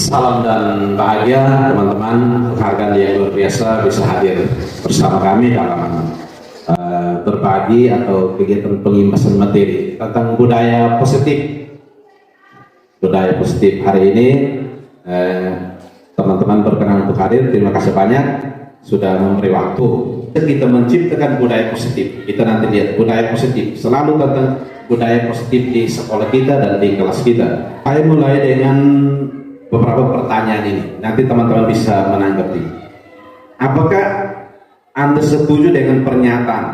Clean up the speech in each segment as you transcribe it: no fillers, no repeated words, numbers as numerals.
Salam dan bahagia teman-teman, penghargaan yang luar biasa bisa hadir bersama kami dalam berbagi atau kegiatan pengimbasan materi tentang budaya positif. Budaya positif hari ini teman-teman berkenan untuk hadir. Terima kasih banyak sudah memberi waktu. Kita menciptakan budaya positif. Kita nanti lihat budaya positif selalu tentang budaya positif di sekolah kita dan di kelas kita. Saya mulai dengan beberapa pertanyaan ini, nanti teman-teman bisa menanggapi. Apakah Anda setuju dengan pernyataan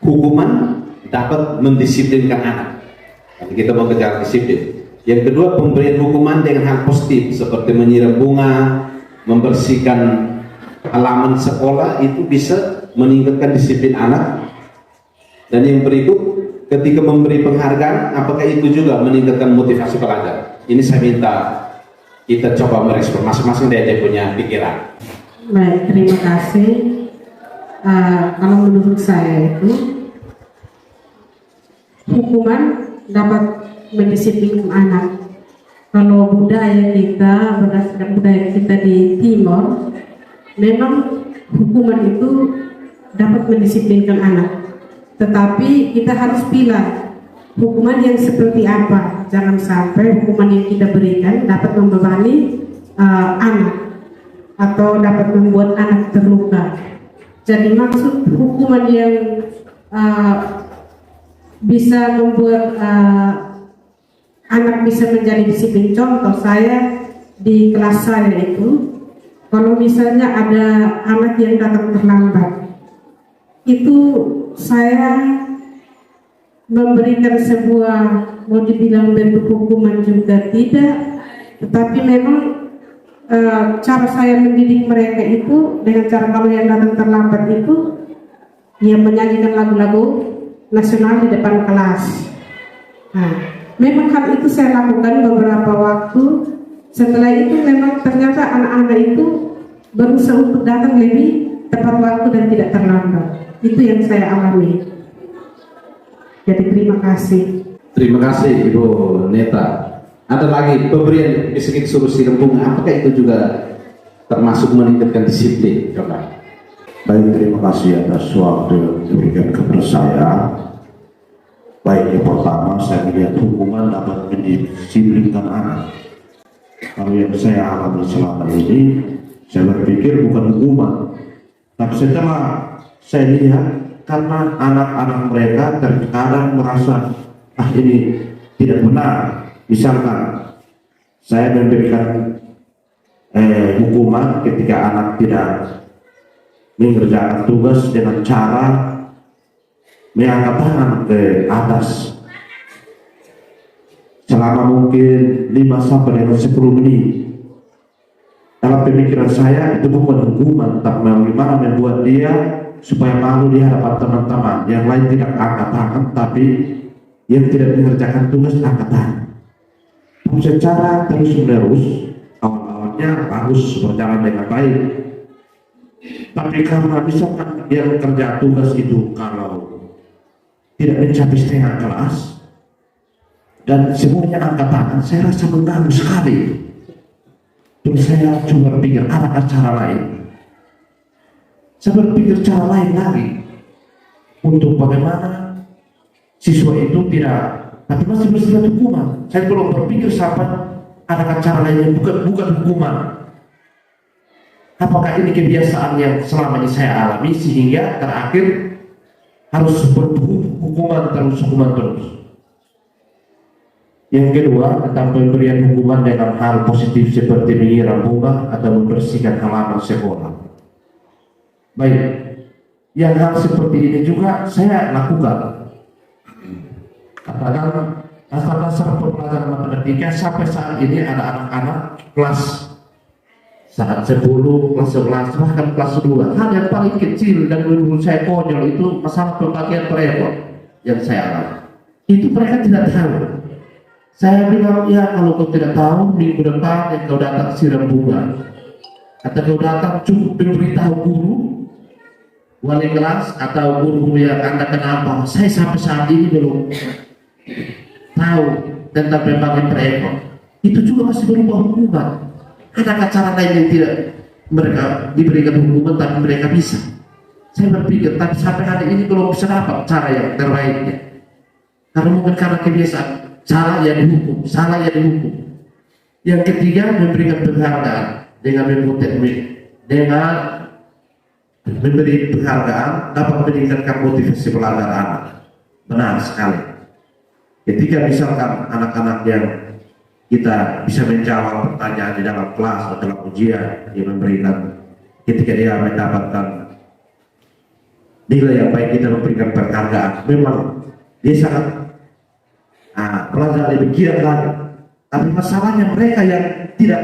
hukuman dapat mendisiplinkan anak? Nanti kita mau kejar disiplin. Yang kedua, pemberian hukuman dengan hal positif seperti menyiram bunga, membersihkan halaman sekolah itu bisa meningkatkan disiplin anak. Dan yang berikut, ketika memberi penghargaan, apakah itu juga meningkatkan motivasi pelajar? Ini saya minta kita coba merespon masing-masing dia punya pikiran. Baik, terima kasih. Kalau menurut saya itu hukuman dapat mendisiplinkan anak. Kalau budaya kita, berdasarkan budaya kita di Timor, memang hukuman itu dapat mendisiplinkan anak. Tetapi kita harus pilih hukuman yang seperti apa. Jangan sampai hukuman yang kita berikan dapat membebani anak atau dapat membuat anak terluka. Jadi maksud hukuman yang bisa membuat anak bisa menjadi disiplin. Contoh saya di kelas saya itu, kalau misalnya ada anak yang datang terlambat, itu saya memberikan sebuah, mau dibilang bentuk hukuman juga tidak, tetapi memang cara saya mendidik mereka itu dengan cara kalau yang datang terlambat itu ya menyanyikan lagu-lagu nasional di depan kelas. Nah, memang hal itu saya lakukan beberapa waktu. Setelah itu memang ternyata anak-anak itu berusaha untuk datang lebih tepat waktu dan tidak terlambat. Itu yang saya alami. Jadi terima kasih. Terima kasih Ibu Neta. Ada lagi pemberian bisik suruh siram bunga, apakah itu juga termasuk meningkatkan disiplin? Coba. Baik, terima kasih atas waktu yang diberikan kepada saya. Baik, yang pertama saya melihat hukuman dapat mendisiplinkan anak. Kalau yang saya alami selama ini, saya berpikir bukan hukuman, tapi setelah saya lihat karena anak-anak mereka terkadang merasa ini tidak benar. Misalkan saya memberikan hukuman ketika anak tidak mengerjakan tugas dengan cara mengangkat tangan ke atas selama mungkin 5-10 menit. Dalam pemikiran saya itu bukan hukuman, tapi bagaimana membuat dia supaya malu di hadapan teman-teman yang lain tidak angkat tangan, tapi yang tidak mengerjakan tugas angkat tangan. Secara terus-menerus awal-awalnya harus berjalan dengan baik, tapi karena misalkan dia bekerja tugas itu kalau tidak mencapai setengah kelas dan semuanya angkat tangan, saya rasa mengganggu sekali. Terus saya coba berpikir ada cara lain. Saya berpikir cara lain lagi untuk bagaimana siswa itu tidak, tapi masih bersifat hukuman. Saya belum berpikir sampai ada cara lain yang bukan hukuman. Apakah ini kebiasaan yang selama ini saya alami sehingga terakhir harus hukuman terus. Yang kedua, tentang pemberian hukuman dengan hal positif seperti menyiram bunga atau membersihkan halaman sekolah. Baik, yang hal seperti ini juga saya lakukan. Katakan dasar-dasar pembelajaran matematika sampai saat ini ada anak-anak kelas saat 10, kelas 11, bahkan kelas 2. Hal yang paling kecil dan menurut saya konyol itu masalah pembagian rapor yang saya alami. Itu mereka tidak tahu. Saya bilang, ya kalau kau tidak tahu, minggu depan yang kau datang siram bunga atau kau datang cukup memberitahu guru, wali kelas atau guru yang Anda kenapa. Saya sampai saat ini belum tahu tentang pembagian rapor. Itu juga masih berupa hukuman. Adakah cara lain yang tidak mereka diberikan hukuman tapi mereka bisa? Saya berpikir, tapi sampai hari ini belum bisa dapat cara yang terbaiknya. Karena mungkin karena kebiasaan, salah ya dihukum, salah ya dihukum. Yang ketiga, memberikan penghargaan dengan dengan memberi penghargaan dapat meningkatkan motivasi belajar anak. Benar sekali. Ketika misalkan anak-anak yang kita bisa menjawab pertanyaan di dalam kelas atau dalam ujian, dia memberikan, ketika dia mendapatkan nilai yang baik, kita memberikan penghargaan. Memang dia sangat pelajar lebih giat lagi. Tapi masalahnya mereka yang tidak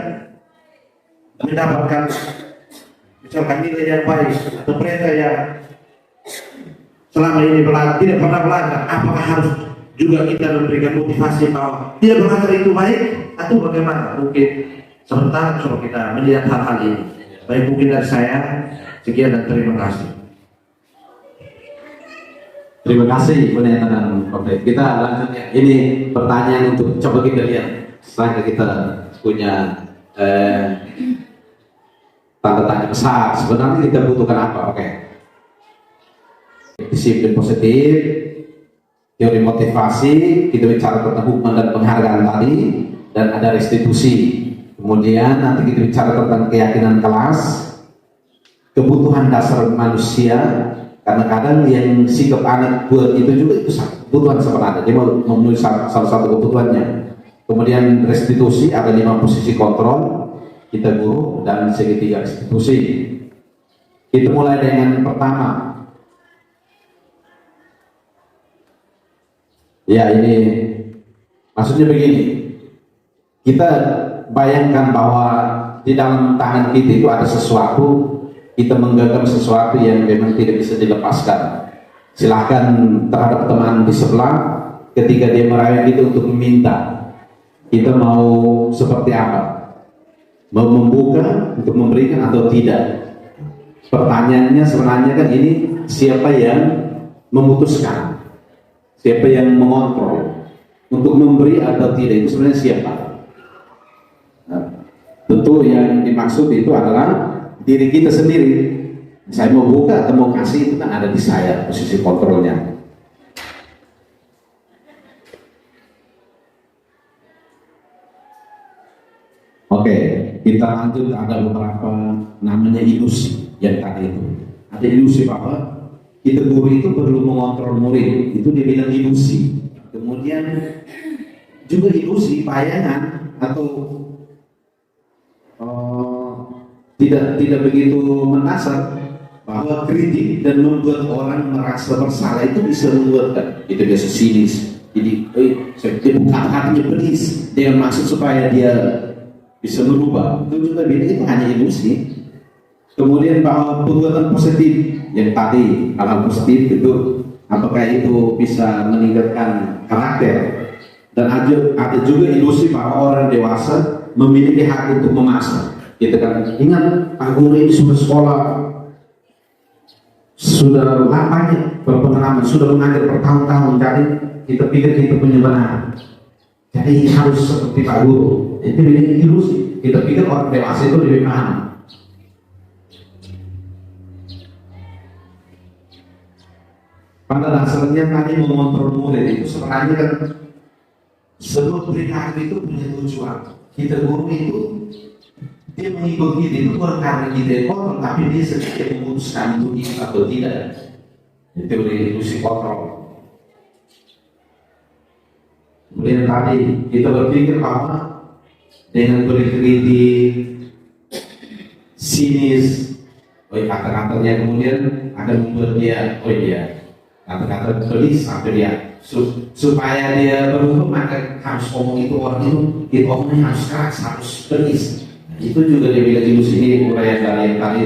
mendapatkan misalkan nilai yang baik, atau mereka yang selama ini tidak pernah belajar, apakah harus juga kita memberikan motivasi bahwa dia belajar itu baik atau bagaimana? Mungkin sebentar kalau kita melihat hal-hal ini. Baik, mungkin dari saya sekian dan terima kasih. Terima kasih pernyataan Prof. Kita lanjut ya. Ini pertanyaan untuk coba kita lihat. Setelah kita punya tanda tanya besar, sebenarnya kita butuhkan apa? Oke. Disiplin positif, teori motivasi, kita bicara tentang hukuman dan penghargaan tadi, dan ada restitusi. Kemudian nanti kita bicara tentang keyakinan kelas, kebutuhan dasar manusia. Karena kadang yang sikap anak buat itu juga itu kebutuhan sebenarnya, dia mau memenuhi salah satu kebutuhannya. Kemudian restitusi, ada 5 posisi kontrol, kita guru, dan segitiga restitusi. Kita mulai dengan pertama. Ya, ini maksudnya begini, kita bayangkan bahwa di dalam tangan kita itu ada sesuatu, kita menggenggam sesuatu yang memang tidak bisa dilepaskan. Silahkan terhadap teman di sebelah, ketika dia merayu kita untuk meminta, kita mau seperti apa? Mau membuka untuk memberikan atau tidak? Pertanyaannya sebenarnya kan ini, siapa yang memutuskan? Siapa yang mengontrol untuk memberi atau tidak? Itu sebenarnya siapa? Nah, tentu yang dimaksud itu adalah diri kita sendiri. Saya mau buka atau mau kasih, itu kan ada di saya, posisi kontrolnya. Oke, kita lanjut. Ada beberapa namanya ilusi yang tadi itu. Ada ilusi bahwa kita guru itu perlu mengontrol murid, itu dibilang ilusi. Kemudian juga ilusi bayangan atau tidak begitu mendasar bahwa kritik dan membuat orang merasa bersalah itu bisa membuat itu biasa sinis. Jadi, dia buka hatinya pedis dengan maksud supaya dia bisa merubah. Itu juga itu hanya ilusi. Kemudian bahwa perbuatan positif yang tadi, hal positif itu, apakah itu bisa meningkatkan karakter? Dan ada juga ilusi bahwa orang dewasa memiliki hak untuk memaksa. Kita kan ingat, Pak Guru ini sudah sekolah, sudah lamanya berpengalaman, sudah mengajar bertahun-tahun, jadi kita pikir kita punya benar. Jadi harus seperti Pak Guru. Itu ilusi. Kita pikir orang dewasa itu lebih paham. Pada dasarnya tadi mengontrol murid itu sebenarnya kan sebelum perilaku itu punya tujuan. Kita guru itu dia mengikuti itu bukan karena kita kontrol, tapi dia sendiri memutuskan untuk ikut atau tidak. Itu teori ilusi kontrol. Kemudian tadi kita berpikir bahwa dengan berkritik, sinis, kata-katanya kemudian akan membuat dia, kata-kata gelis sampai dia supaya dia berubah, maka harus ngomong itu orang itu omongnya harus keras, harus gelis. Itu juga dia bilang ilusi ini uraian dari yang tadi.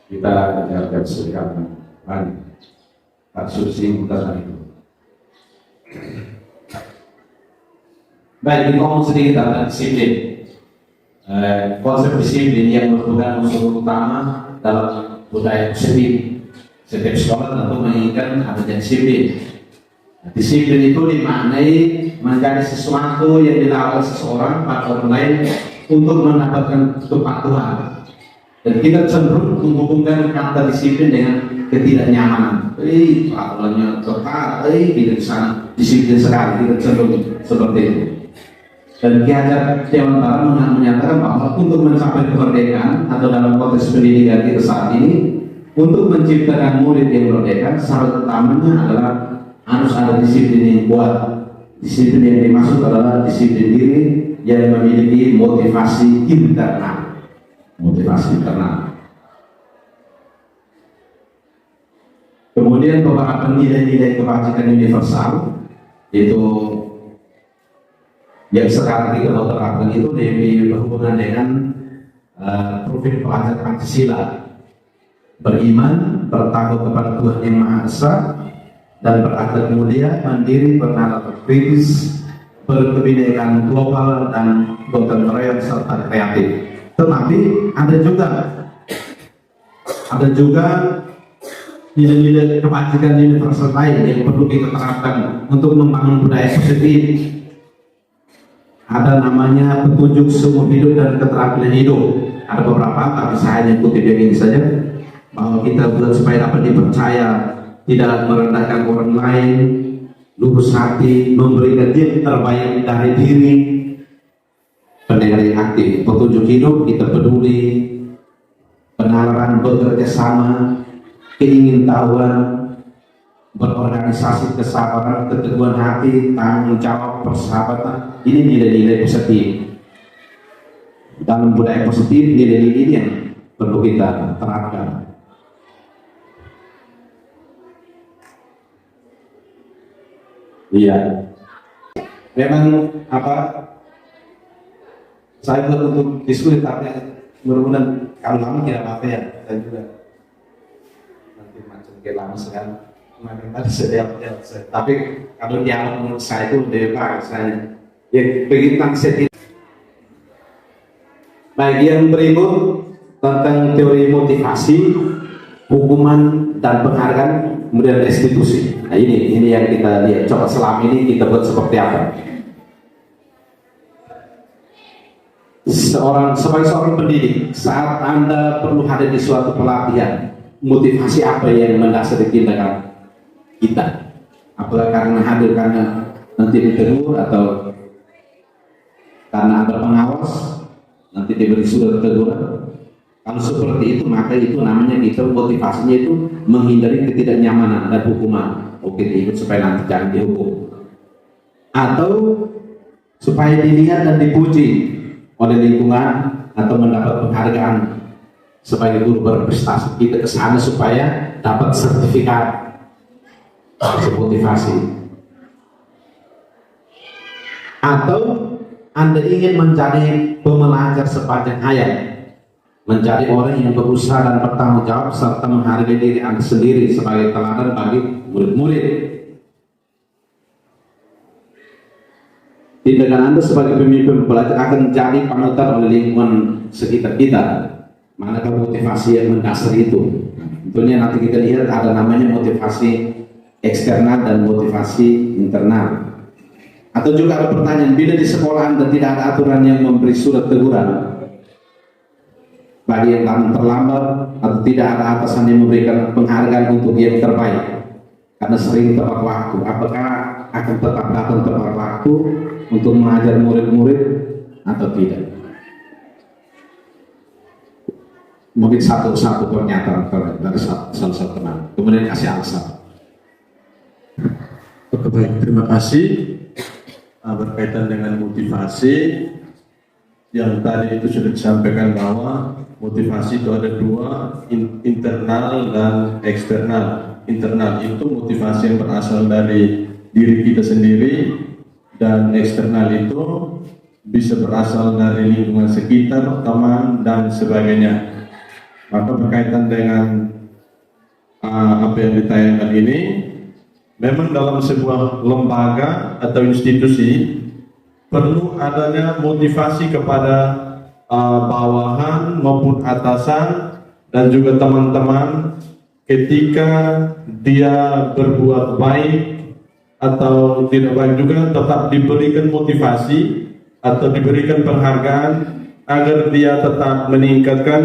Kita akan sedikit lagi. Pak Susi tentang itu. Baik, kita ngomong sedikit tentang disiplin. Konsep disiplin yang merupakan unsur utama dalam budaya positif. Setiap sekolah tentu menginginkan adanya disiplin. Disiplin itu dimaknai menjadi sesuatu yang dilakukan seseorang pada orang lain untuk mendapatkan kepatuhan. Dan kita cenderung menghubungkan kata disiplin dengan ketidaknyamanan. Peraturannya ketat, tidak sana disiplin sekali. Kita cenderung seperti itu. Dan Ki Hajar Dewantara menyatakan bahwa untuk mencapai kemerdekaan atau dalam konteks pendidikan kita saat ini, untuk menciptakan murid yang merdeka, syarat utamanya adalah harus ada disiplin yang kuat. Disiplin yang dimaksud adalah disiplin diri yang memiliki motivasi internal. Motivasi internal. Kemudian beberapa nilai-nilai kebajikan universal, yaitu yang sekarang kita mau terapkan itu berhubungan dengan profil pelajar Pancasila. Beriman, bertakwa kepada Tuhan Yang Maha Esa, dan berakhlak mulia, mandiri, bernalar kritis, berkebinekaan global dan gotong royong serta kreatif. Tetapi ada juga nilai-nilai kebajikan universal lain yang perlu kita terapkan untuk membangun budaya positif. Ada namanya petunjuk seumur hidup dan keterampilan hidup. Ada beberapa, tapi saya hanya kutip yang ini saja, bahwa kita buat supaya dapat dipercaya, tidak merendahkan orang lain, lurus hati, memberikan yang terbaik dari diri, pendengar yang aktif, petunjuk hidup, kita peduli, penalaran bekerja sama, keingintahuan, berorganisasi, kesabaran, keteguhan hati, tanggung jawab, persahabatan. Ini nilai-nilai positif. Dalam budaya positif, nilai-nilai ini yang perlu kita terapkan. Iya, memang saya untuk diskusi, tapi mudah-mudahan kalau lama tidak apa-apa ya. Saya juga nanti macam kayak lama sekali. Kemarin tadi setiap tapi kalau dialog menurut saya itu lebih baik saya. Ya begitu saya. Baik, yang berikut tentang teori motivasi, hukuman dan penghargaan, kemudian restitusi. Nah ini yang kita lihat. Coba selama ini kita buat seperti apa? Sebagai seorang pendidik, saat Anda perlu hadir di suatu pelatihan, motivasi apa yang mendasari tindakan kita? Apakah karena hadir karena nanti ditegur, atau karena ada pengawas nanti diberi surat teguran? Kalau seperti itu, maka itu namanya kita motivasinya itu menghindari ketidaknyamanan dan hukuman. Oke, ikut supaya nanti jangan dihukum, atau supaya dilihat dan dipuji oleh lingkungan, atau mendapat penghargaan sebagai guru berprestasi. Kita kesana supaya dapat sertifikat, motivasi. Atau Anda ingin menjadi pembelajar sepanjang hayat, menjadi orang yang berusaha dan bertanggung jawab serta menghargai diri Anda sendiri sebagai teladan bagi murid-murid. Tindakan Anda sebagai pemimpin belajar akan jadi panutan oleh lingkungan sekitar kita. Manakah motivasi yang mendasari itu? Tentunya nanti kita lihat ada namanya motivasi eksternal dan motivasi internal. Atau juga ada pertanyaan, bila di sekolah Anda tidak ada aturan yang memberi surat teguran bagi yang terlambat, atau tidak ada atasan yang memberikan penghargaan untuk yang terbaik karena sering tepat waktu, apakah akan tetap datang tepat waktu untuk mengajar murid-murid atau tidak? Mungkin satu pernyataan dari salah satu teman, kemudian kasih alasan. Oke, baik, terima kasih. Berkaitan dengan motivasi, yang tadi itu sudah disampaikan bahwa motivasi itu ada dua, internal dan eksternal. Internal itu motivasi yang berasal dari diri kita sendiri, dan eksternal itu bisa berasal dari lingkungan sekitar, teman, dan sebagainya. Maka berkaitan dengan apa yang ditayangkan ini, memang dalam sebuah lembaga atau institusi perlu adanya motivasi kepada bawahan maupun atasan dan juga teman-teman ketika dia berbuat baik atau tidak baik juga, tetap diberikan motivasi atau diberikan penghargaan agar dia tetap meningkatkan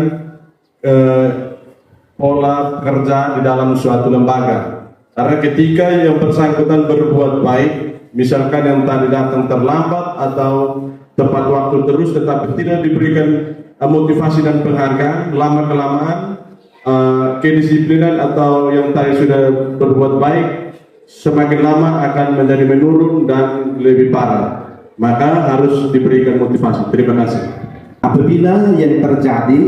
pola kerja di dalam suatu lembaga. Karena ketika yang bersangkutan berbuat baik, misalkan yang tadi datang terlambat atau tepat waktu terus tetapi tidak diberikan motivasi dan penghargaan, lama-kelamaan kedisiplinan atau yang tadi sudah berbuat baik semakin lama akan menjadi menurun dan lebih parah. Maka harus diberikan motivasi. Terima kasih. Apabila yang terjadi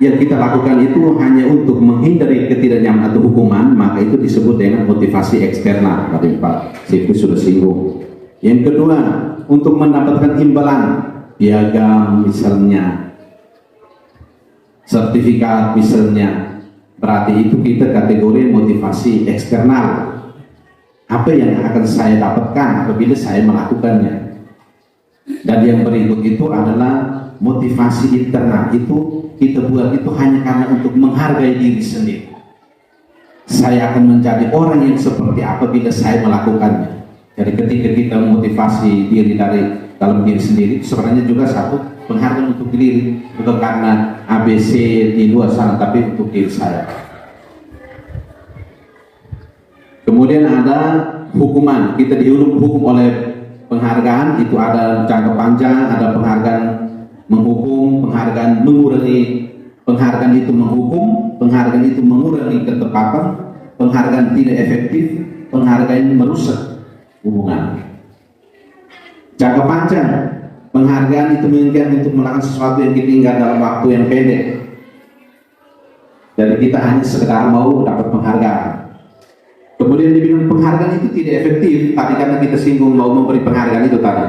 yang kita lakukan itu hanya untuk menghindari ketidaknyamanan atau hukuman, maka itu disebut dengan motivasi eksternal. Tadi Pak Sifri sudah singgung. Yang kedua, untuk mendapatkan imbalan piagam misalnya, sertifikat misalnya, berarti itu kita kategori motivasi eksternal. Apa yang akan saya dapatkan apabila saya melakukannya? Dan yang berikut itu adalah motivasi internal. Itu kita buat itu hanya karena untuk menghargai diri sendiri. Saya akan menjadi orang yang seperti apa bila saya melakukannya. Jadi ketika kita memotivasi diri dari dalam diri sendiri, sebenarnya juga satu penghargaan untuk diri, bukan karena ABC di luar sana, tapi untuk diri saya. Kemudian ada hukuman, kita dihukum oleh penghargaan, itu ada jangka panjang, ada penghargaan menghukum, penghargaan mengurangi, penghargaan itu menghukum, penghargaan itu mengurangi ketepatan, penghargaan tidak efektif, penghargaan merusak hubungan. Jangka panjang, penghargaan itu menginginkan untuk melakukan sesuatu yang ditinggal dalam waktu yang pendek. Jadi kita hanya sekedar mau dapat penghargaan. Kemudian dibilang penghargaan itu tidak efektif, tapi karena kita singgung mau memberi penghargaan itu tadi.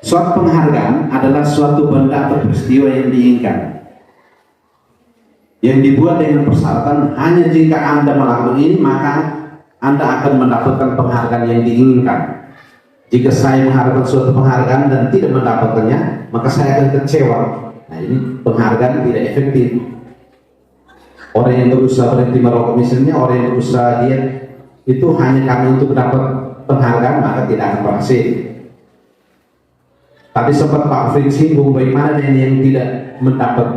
Suatu penghargaan adalah suatu benda atau peristiwa yang diinginkan, yang dibuat dengan persyaratan hanya jika Anda melakukan ini maka Anda akan mendapatkan penghargaan yang diinginkan. Jika saya mengharapkan suatu penghargaan dan tidak mendapatkannya, maka saya akan kecewa. Nah, ini penghargaan tidak efektif. Orang yang berusaha berhenti merokok misalnya, orang yang berusaha diet, itu hanya karena untuk dapat penghargaan maka tidak akan berhasil. Tapi sempat Pak Fritz singgung bagaimana dengan yang tidak mendapat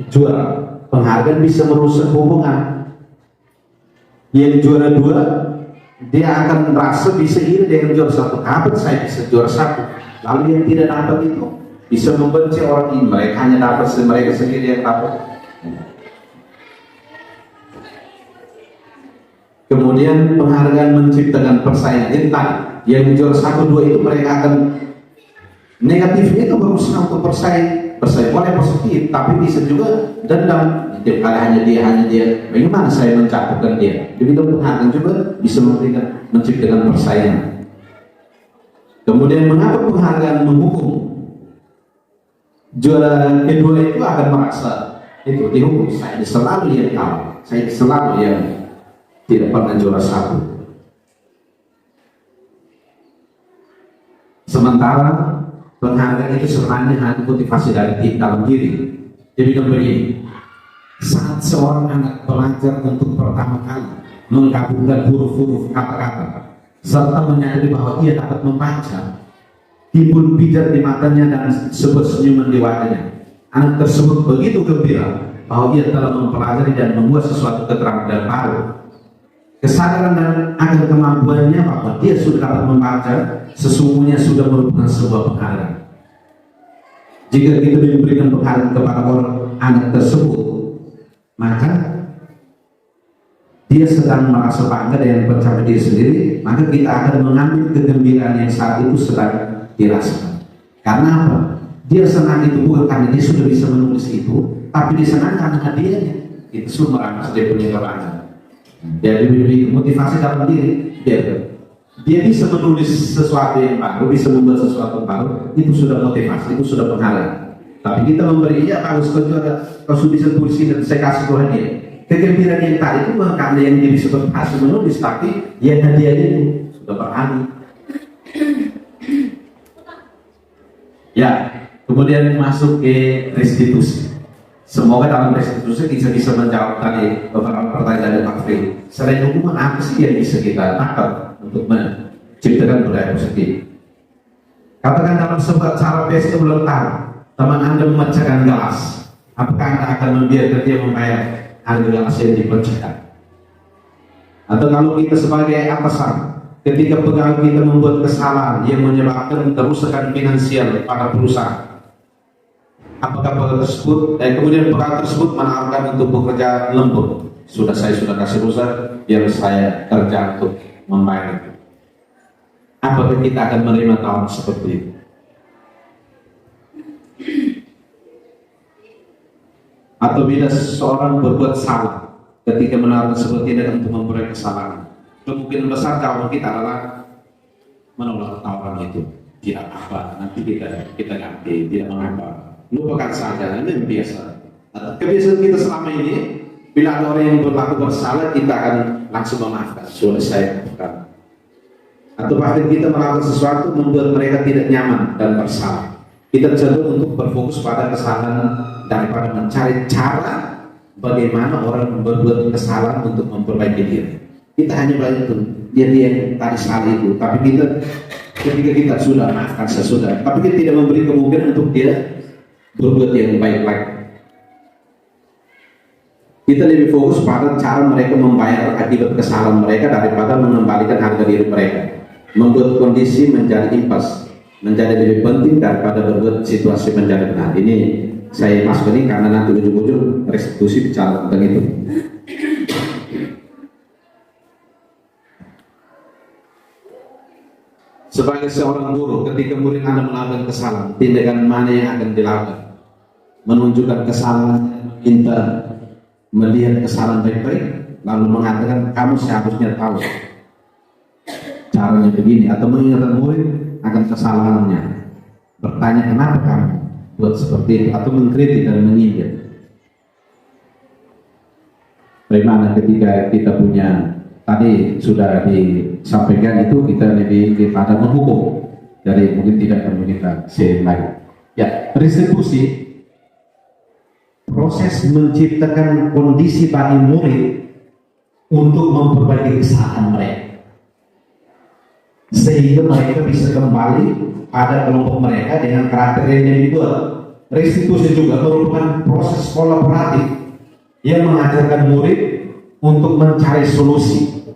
juara penghargaan bisa merusak hubungan. Yang juara 2 dia akan merasa bisa iri dengan juara 1. Kapan saya bisa juara 1? Lalu yang tidak dapat itu bisa membenci orang ini. Mereka hanya dapat mereka sendiri yang dapat. Kemudian penghargaan menciptakan persaingan. Jadi tadi yang juara 1, 2 itu mereka akan negatifnya itu berusaha untuk bersaing boleh positif, tapi bisa juga dendam. Tiap kali hanya dia, bagaimana saya mencatatkan dia? Dibilang penghargaan juga bisa menciptakan persaingan. Kemudian mengapa penghargaan menghukum? Juara kedua itu akan merasa itu dihukum. Saya selalu yang kalah, saya selalu yang tidak pernah juara 1. Sementara penghargaan itu sebenarnya hanya motivasi dari dalam diri. Jadi begini, saat seorang anak belajar untuk pertama kali menggabungkan huruf-huruf kata-kata serta menyadari bahwa ia dapat membaca, timbul pijar di matanya dan sebuah senyuman di wajahnya. Anak tersebut begitu gembira bahwa ia telah mempelajari dan membuat sesuatu keterampilan baru. Kesadaran dan akan kemampuannya bahwa dia sudah dapat membaca sesungguhnya sudah merupakan sebuah penghargaan. Jika kita memberikan penghargaan kepada orang anak tersebut, maka dia sedang merasa bangga dengan pencapaian diri sendiri, maka kita akan mengambil kegembiraan yang saat itu sedang dirasakan. Karena apa? Dia senang itu bukan karena dia sudah bisa menulis itu, tapi dia senang karena hadiahnya. Itu semua merangsang dia punya kebanggaan. Dia diberi motivasi dalam diri, dia bisa menulis sesuatu yang baru, bisa membuat sesuatu yang baru, itu sudah motivasi, itu sudah penghargaan. Tapi kita memberi, ya harus kau sudah bisa tulis dan saya kasih Tuhan dia. Kegembiraan yang tadi itu bukan karena yang dia bisa berhasil menulis, tapi yang hadiah itu sudah berani. Ya, kemudian masuk ke restitusi. Semoga dalam restitusi kita bisa menjawab tadi beberapa pertanyaan dari Pak Fri. Selain hukuman apa sih yang bisa kita dapat? untuk menciptakan budaya positif. Katakan dalam sebuah cara pesta ulang tahun, teman Anda memecahkan gelas, apakah Anda akan membiarkan dia membayar harga gelas yang dipecahkan? Atau kalau kita sebagai atasan, ketika pegawai kita membuat kesalahan yang menyebabkan kerusakan finansial pada perusahaan, apakah pegawai tersebut kemudian pegawai tersebut menawarkan untuk bekerja lembur? Saya sudah kasih rusak, biar saya kerja untuk membayar itu. Apakah kita akan menerima tawaran seperti itu? Atau bila seseorang berbuat salah, ketika menawarkan seperti ini untuk memperoleh kesalahan, kemungkinan besar jawaban kita adalah menolak tawaran itu. Tidak apa, nanti kita ganti, tidak mengapa, lupakan saja, ini biasa. Kebiasaan kita selama ini, bila ada orang yang berlaku bersalah, kita akan langsung memaafkan, sudah saya maafkan. Atau bahkan kita melakukan sesuatu membuat mereka tidak nyaman dan bersalah, kita cenderung untuk berfokus pada kesalahan daripada mencari cara bagaimana orang berbuat kesalahan untuk memperbaiki diri. Kita hanya banyak dia yang tadi salah itu, tapi ketika kita sudah maafkan sesudah, tapi kita tidak memberi kemungkinan untuk dia berbuat yang baik lagi. Kita lebih fokus pada cara mereka membayar akibat kesalahan mereka daripada mengembalikan harga diri mereka. Membuat kondisi menjadi impas, menjadi lebih penting daripada berbuat situasi menjadi benar. Ini saya masuk ini karena nanti ujung-ujung restitusi bicara tentang itu. Sebagai seorang guru, ketika murid Anda melakukan kesalahan, tindakan mana yang akan dilakukan? Menunjukkan kesalahan, minta melihat kesalahan baik-baik, lalu mengatakan kamu seharusnya tahu caranya begini, atau mengingatkan murid akan kesalahannya, bertanya kenapa kamu buat seperti itu, atau mengkritik dan menyindir. Bagaimana ketika kita punya tadi sudah disampaikan itu, kita lebih kepada menghukum dari mungkin tidak meminta sharing lagi. Ya, restitusi proses menciptakan kondisi bagi murid untuk memperbaiki kesalahan mereka, sehingga mereka bisa kembali pada kelompok mereka dengan karakter yang dibuat. Restitusi juga merupakan proses kolaboratif yang mengajarkan murid untuk mencari solusi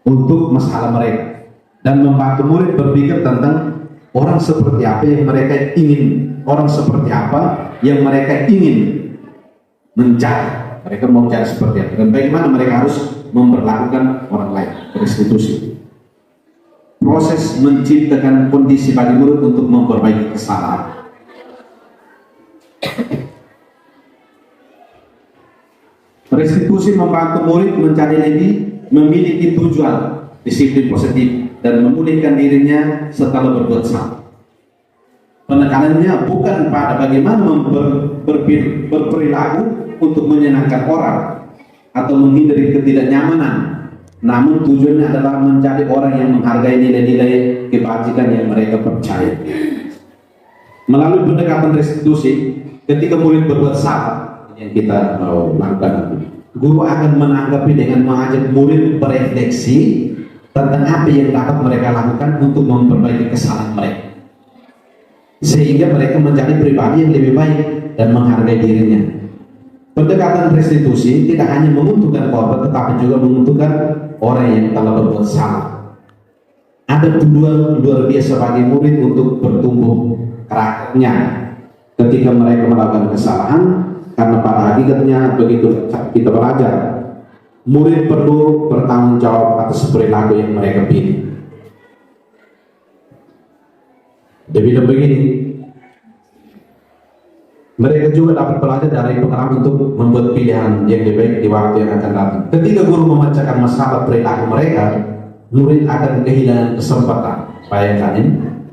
untuk masalah mereka dan membantu murid berpikir tentang orang seperti apa yang mereka ingin, orang seperti apa yang mereka ingin mencari, mereka mau cari seperti apa, dan bagaimana mereka harus memperlakukan orang lain. Restitusi proses menciptakan kondisi bagi murid untuk memperbaiki kesalahan. Restitusi membantu murid menjadi lebih memiliki tujuan, disiplin positif, dan memulihkan dirinya setelah berbuat salah. Penekanannya bukan pada bagaimana berperilaku untuk menyenangkan orang atau menghindari ketidaknyamanan, namun tujuannya adalah menjadi orang yang menghargai nilai-nilai kebajikan yang mereka percaya. Melalui pendekatan restitusi, ketika murid berbuat salah yang kita mau lakukan, guru akan menanggapi dengan mengajak murid berefleksi tentang apa yang dapat mereka lakukan untuk memperbaiki kesalahan mereka, sehingga mereka menjadi pribadi yang lebih baik dan menghargai dirinya. Pendekatan restitusi tidak hanya menguntungkan korban, tetapi juga menguntungkan orang yang telah berbuat salah. Ada peluang luar biasa bagi murid untuk bertumbuh karakternya ketika mereka melakukan kesalahan, karena pada hakikatnya begitu kita belajar, murid perlu bertanggung jawab atas perilaku yang mereka pilih. Jadi begini, mereka juga dapat belajar dari pengalaman untuk membuat pilihan yang lebih baik di waktu yang akan datang. Ketika guru memecahkan masalah perilaku mereka, murid akan kehilangan kesempatan. Bayangkan ini,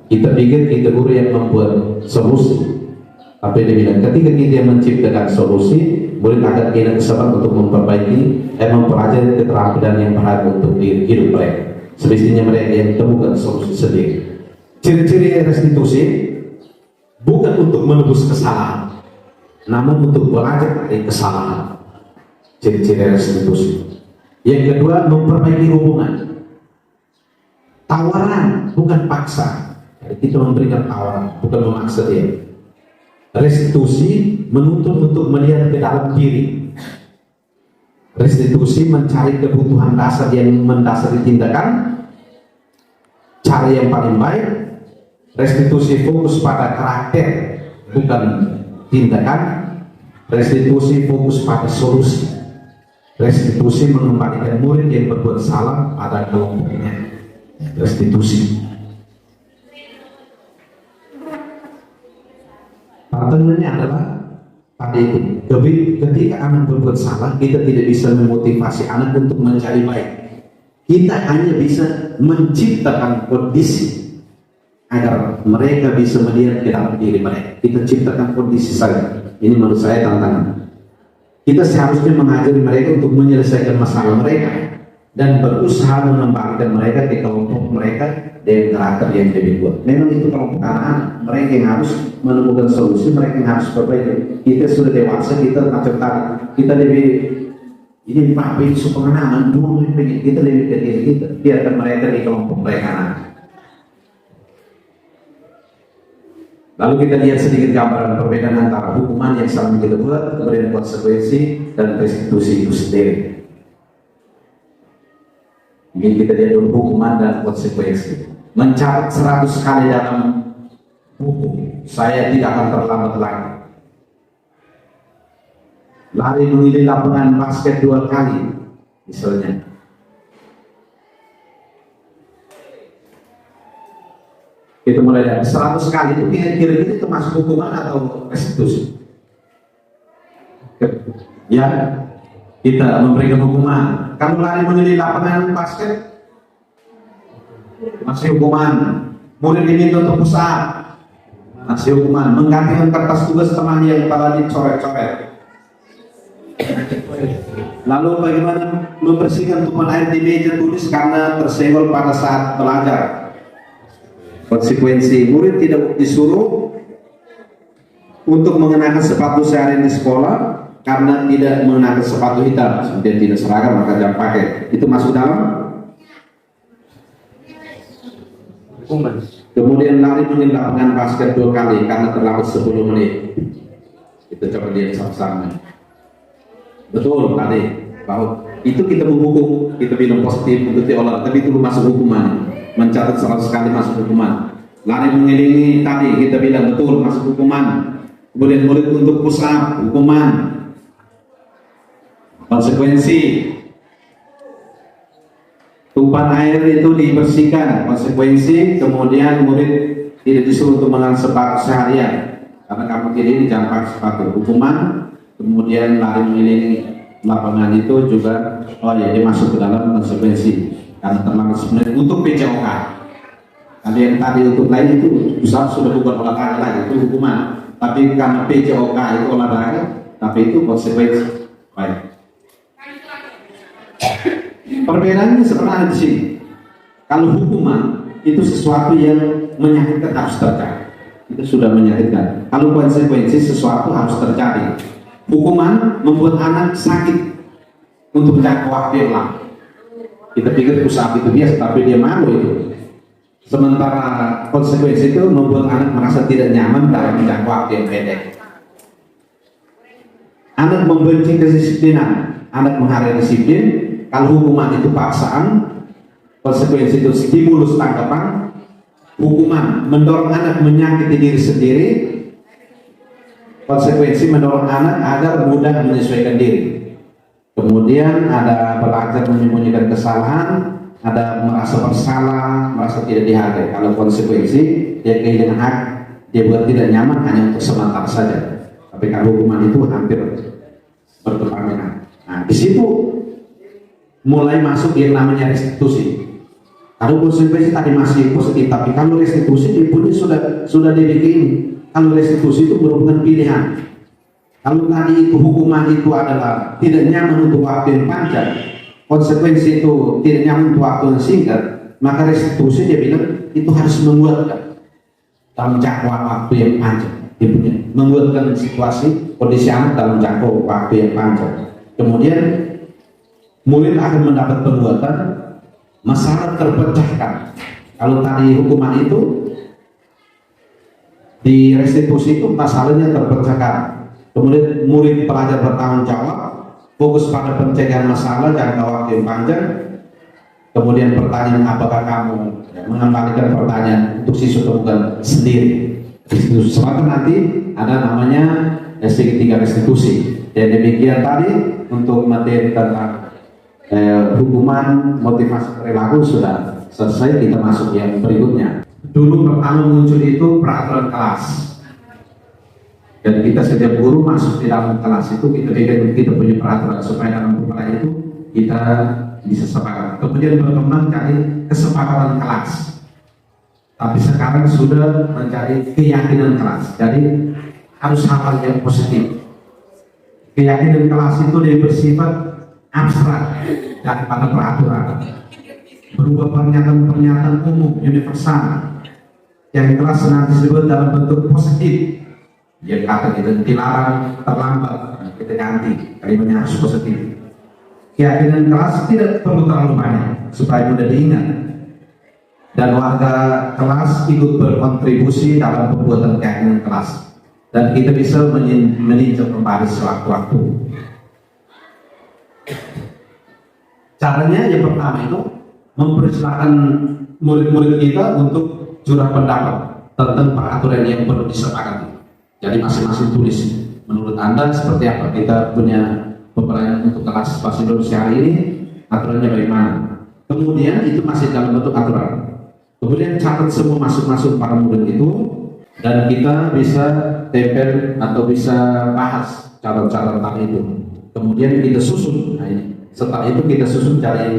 kita pikir kita guru yang membuat solusi, tapi dia bilang ketika kita yang menciptakan solusi, murid akan kehilangan kesempatan untuk memperbaiki mempelajari keterampilan yang berharga untuk hidup mereka. Semestinya mereka yang temukan solusi sendiri. Ciri-ciri restitusi bukan untuk menebus kesalahan, namun untuk belajar dari kesalahan. Ciri-ciri restitusi. Yang kedua, memperbaiki hubungan. Tawaran, bukan paksa. Jadi kita memberikan tawaran, bukan memaksa dia. Restitusi menuntut untuk melihat ke dalam diri. Restitusi mencari kebutuhan dasar yang mendasari tindakan. Cara yang paling baik, restitusi fokus pada karakter, bukan tindakan. Restitusi fokus pada solusi. Restitusi mengembalikan murid yang berbuat salah pada kelompoknya. Restitusi. Tantangannya adalah tadi itu, ketika anak berbuat salah, kita tidak bisa memotivasi anak untuk mencari baik. Kita hanya bisa menciptakan kondisi agar mereka bisa melihat ke dalam diri mereka. Kita ciptakan kondisi saja. Ini menurut saya tantangan. Kita seharusnya mengajari mereka untuk menyelesaikan masalah mereka dan berusaha mengembangkan mereka ke kelompok mereka dengan karakter yang lebih kuat. Memang itu kelompok anak-anak, mereka yang harus menemukan solusi, mereka yang harus perbaiki. Kita sudah dewasa, kita macam tadi, kita lebih ini Pak isu pengenalan, kita lebih ke diri kita, biarkan mereka di kelompok mereka anak. Lalu kita lihat sedikit gambaran perbedaan antara hukuman yang selalu kita buat, kemudian konsekuensi dan restitusi itu sendiri. Mungkin kita lihat dulu hukuman dan konsekuensi. Mencatat 100 kali dalam hukum, saya tidak akan terlambat lagi. Lari mengelilingi lapangan basket 2 kali, misalnya. Kita mulai dari 100 kali itu kira-kira itu masuk hukuman atau restitusi? Ya, kita memberikan hukuman. Kamu lari mengelilingi lapangan basket, masih hukuman. Murid diminta untuk push up, masih hukuman. Menggantikan kertas tugas teman yang telah dicoret-coret. Lalu bagaimana membersihkan tumpahan air di meja tulis karena tersenggol pada saat belajar? Konsekuensi, murid tidak disuruh untuk mengenakan sepatu sehari di sekolah karena tidak mengenakan sepatu hitam, dia tidak seragam maka jangan pakai. Itu masuk dalam hukuman. Kemudian lari mengelilingi lapangan basket 2 kali karena terlambat 10 menit. Kita coba lihat sama-sama. Betul tadi bahwa itu kita menghukum, kita bilang positif untuk diolah, tapi itu masuk hukuman. Mencatat 100 kali masuk hukuman. Lari mengelilingi tadi kita bilang betul masuk hukuman. Kemudian murid untuk push up, hukuman. Konsekuensi, tumpahan air itu dibersihkan, konsekuensi. Kemudian murid tidak disuruh untuk mengenakan sepatu seharian karena kamu tidak ini jangan pakai sepatu, hukuman. Kemudian lari mengelilingi lapangan itu juga, oh ya dia masuk ke dalam konsekuensi karena terlambat sebenarnya untuk PCOK. Kalau yang tadi untuk lain itu sudah bukan olahraga lagi, itu hukuman. Tapi karena PCOK itu olahraga, tapi itu konsekuensi. Baik. Perbedaannya sebenarnya di sini. Kalau hukuman itu sesuatu yang menyakitkan harus terjadi, itu sudah menyakitkan. Kalau konsekuensi sesuatu harus terjadi. Hukuman membuat anak sakit untuk jangka waktu yang lama. Kita pikir usaha itu biasa, tapi dia malu itu. Sementara konsekuensi itu membuat anak merasa tidak nyaman dalam jangka waktu yang pendek. Anak membenci kedisiplinan, anak menghargai disiplin. Kalau hukuman itu paksaan, konsekuensi itu stimulus tanggapan. Hukuman mendorong anak menyakiti diri sendiri, konsekuensi mendorong anak agar mudah menyesuaikan diri. Kemudian ada belajar menyembunyikan kesalahan, ada merasa bersalah, merasa tidak dihargai. Kalau konsekuensi, dia kehilangan hak, dia buat tidak nyaman hanya untuk sementara saja. Tapi kalau hukuman itu hampir berkepanjangan. Nah, di situ mulai masuk yang namanya restitusi. Kalau konsekuensi tadi masih positif, tapi kalau restitusi dia sudah dibikin. Kalau restitusi itu merupakan pilihan. Kalau tadi itu hukuman itu adalah tidak nyaman untuk waktu yang panjang, konsekuensi itu tidak nyaman untuk waktu yang singkat, maka restitusi dia bilang itu harus menguatkan dalam jangka waktu yang panjang. Dia punya menguatkan situasi kondisi anak dalam jangka waktu yang panjang. Kemudian murid akan mendapat perbuatan, masalah terpecahkan. Kalau tadi hukuman itu di restitusi itu masalahnya terpecahkan. Kemudian murid pelajar bertanggung jawab, fokus pada pencegahan masalah jangka waktu yang panjang. Kemudian pertanyaan, apakah kamu mengembalikan pertanyaan untuk siswa bukan sendiri. Restitusi selatan nanti ada namanya segitiga restitusi. Dan demikian tadi untuk materi tentang hukuman motivasi perilaku sudah selesai. Kita masuk yang berikutnya. Dulu pertama muncul itu peraturan kelas. Dan kita setiap guru masuk di dalam kelas itu kita punya peraturan supaya dalam kepala itu kita bisa sepakat. Kemudian berkembang cari kesepakatan kelas. Tapi sekarang sudah mencari keyakinan kelas. Jadi harus hal yang positif. Keyakinan kelas itu dia bersifat abstrak daripada peraturan. Berupa pernyataan-pernyataan umum universal yang kelas senang disebut dalam bentuk positif. Dia kata kita dilarang terlambat, kita ganti kalimatnya harus positif. Keyakinan kelas tidak perlu terlalu banyak supaya mudah diingat, dan warga kelas ikut berkontribusi dalam pembuatan keyakinan kelas, dan kita bisa meninjau kembali sewaktu-waktu. Caranya yang pertama itu mempersilahkan murid-murid kita untuk curah pendapat tentang peraturan yang perlu disepakati. Jadi masing-masing tulis menurut Anda seperti apa. Kita punya pembelajaran untuk kelas bahasa Indonesia hari ini, aturannya bagaimana. Kemudian itu masih dalam bentuk aturan. Kemudian catat semua masuk-masuk para murid itu, dan kita bisa tempel atau bisa bahas catatan itu. Kemudian kita susun. Nah, ini. Setelah itu kita susun cari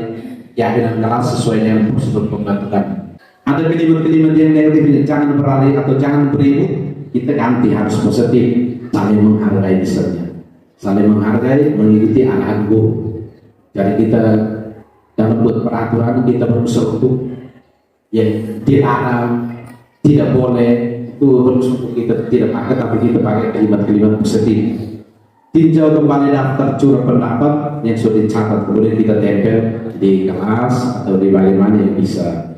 keyakinan kelas sesuai dengan prosedur pembentukan. Ada kalimat-kalimat yang negatif, jangan berlari atau jangan beribut. Kita ganti harus positif, saling menghargai misalnya, saling menghargai, mengikuti arahan guru. Jadi kita dalam buat peraturan kita berusaha untuk yang dilarang, tidak boleh itu berusaha untuk kita tidak pakai, tapi kita pakai kalimat-kalimat positif. Tinjau kembali daftar curah pendapat yang sudah dicatat, kemudian kita tempel di kelas atau di bagaimana yang bisa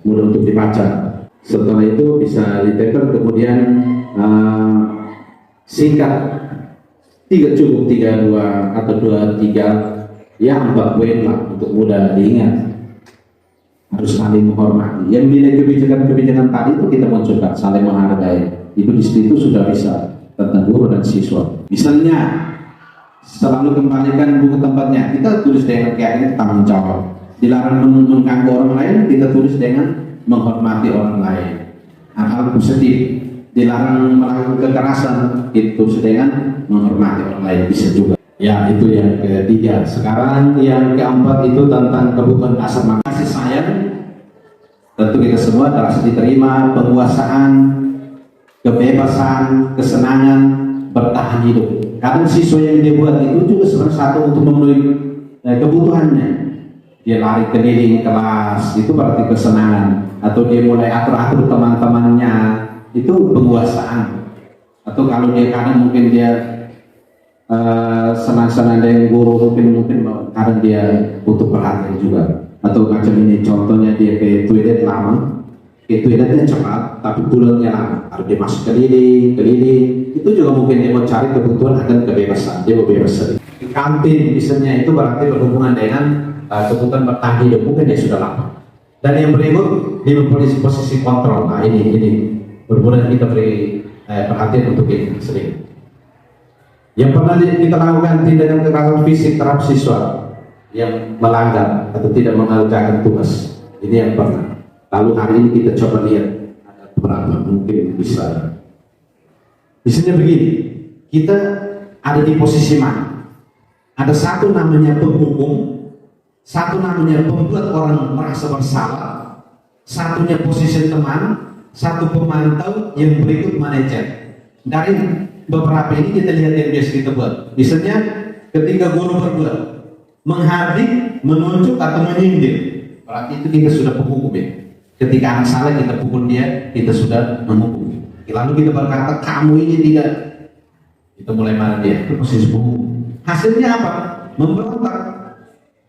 mudah untuk dibaca. Setelah itu bisa ditempel, kemudian singkat 3 cukup 3, 2 atau 2, 3 ya 4 poin lah untuk mudah diingat. Harus saling menghormati. Yang nilai kebijakan-kebijakan tadi itu kita munculkan saling menghargai. Itu di situ sudah bisa tentang guru dan siswa. Misalnya selalu kembalikan buku tempatnya. Kita tulis dengan keyakinan tanggung jawab. Dilarang mengganggu orang lain, kita tulis dengan menghormati orang lain. Hal-hal positif. Dilarang melakukan kekerasan, itu dengan menghormati orang lain, bisa juga. Ya, itu yang ketiga. Sekarang yang keempat itu tentang kebutuhan dasar kasih sayang. Tentu kita semua harus diterima, penguasaan, kebebasan, kesenangan, bertahan hidup. Kadang siswa yang dia buat itu juga sebenarnya satu untuk memenuhi kebutuhannya. Dia lari keliling kelas, itu berarti kesenangan. Atau dia mulai atur-atur teman-temannya, itu penguasaan. Atau kalau dia kadang mungkin dia senang-senang dengan guru, mungkin kadang dia butuh perhatian juga. Atau macam ini contohnya, dia ke toilet lama, ke toiletnya cepat, tapi pulangnya lama. Harus dia masuk keliling, itu juga mungkin dia mau cari kebutuhan akan kebebasan, dia mau bebas sendiri. Di kantin misalnya, itu berarti berhubungan dengan kebutuhan bertahan hidup, mungkin dia sudah lama. Dan yang berikut, dia mempunyai posisi kontrol. Nah ini berhubungan kita beri perhatian untuk ini sering. Yang pernah kita lakukan tindakan kekerasan fisik terhadap siswa yang melanggar atau tidak mengerjakan tugas, ini yang pernah. Lalu hari ini kita coba lihat ada beberapa mungkin bisa. Misalnya begini, kita ada di posisi mana? Ada satu namanya penghukum, satu namanya membuat orang merasa bersalah, satunya posisi teman, satu pemantau, yang berikut manajer. Dari beberapa ini kita lihat yang biasa kita buat. Misalnya ketika guru berbuat menghardik, menunjuk atau menyindir, berarti itu kita sudah penghukum ya. Ketika anak salah kita pukul dia, kita sudah menghukum. Lalu kita berkata kamu ini tidak, kita mulai marah dia, itu posisi penghukum. Hasilnya apa? Memberontak.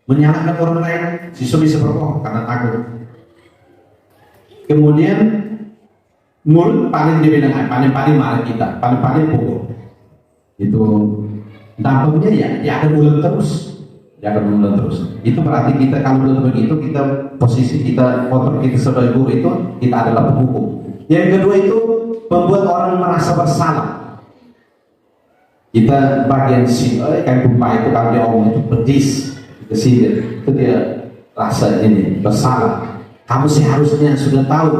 menyalahkan orang lain, siswa bisa berbohong karena takut. Kemudian mulut paling dibilang paling marah kita, paling pukul. Itu dampaknya ya dia akan ulang terus, Itu berarti kita kalau udah begitu, kita posisi kita motor kita sebagai guru itu kita adalah penghukum. Yang kedua itu membuat orang merasa bersalah. Kita bagian kayak bumpa itu kalau dia omong itu pedis, kesindir, itu dia rasa ini bersalah. Kamu seharusnya sudah tahu.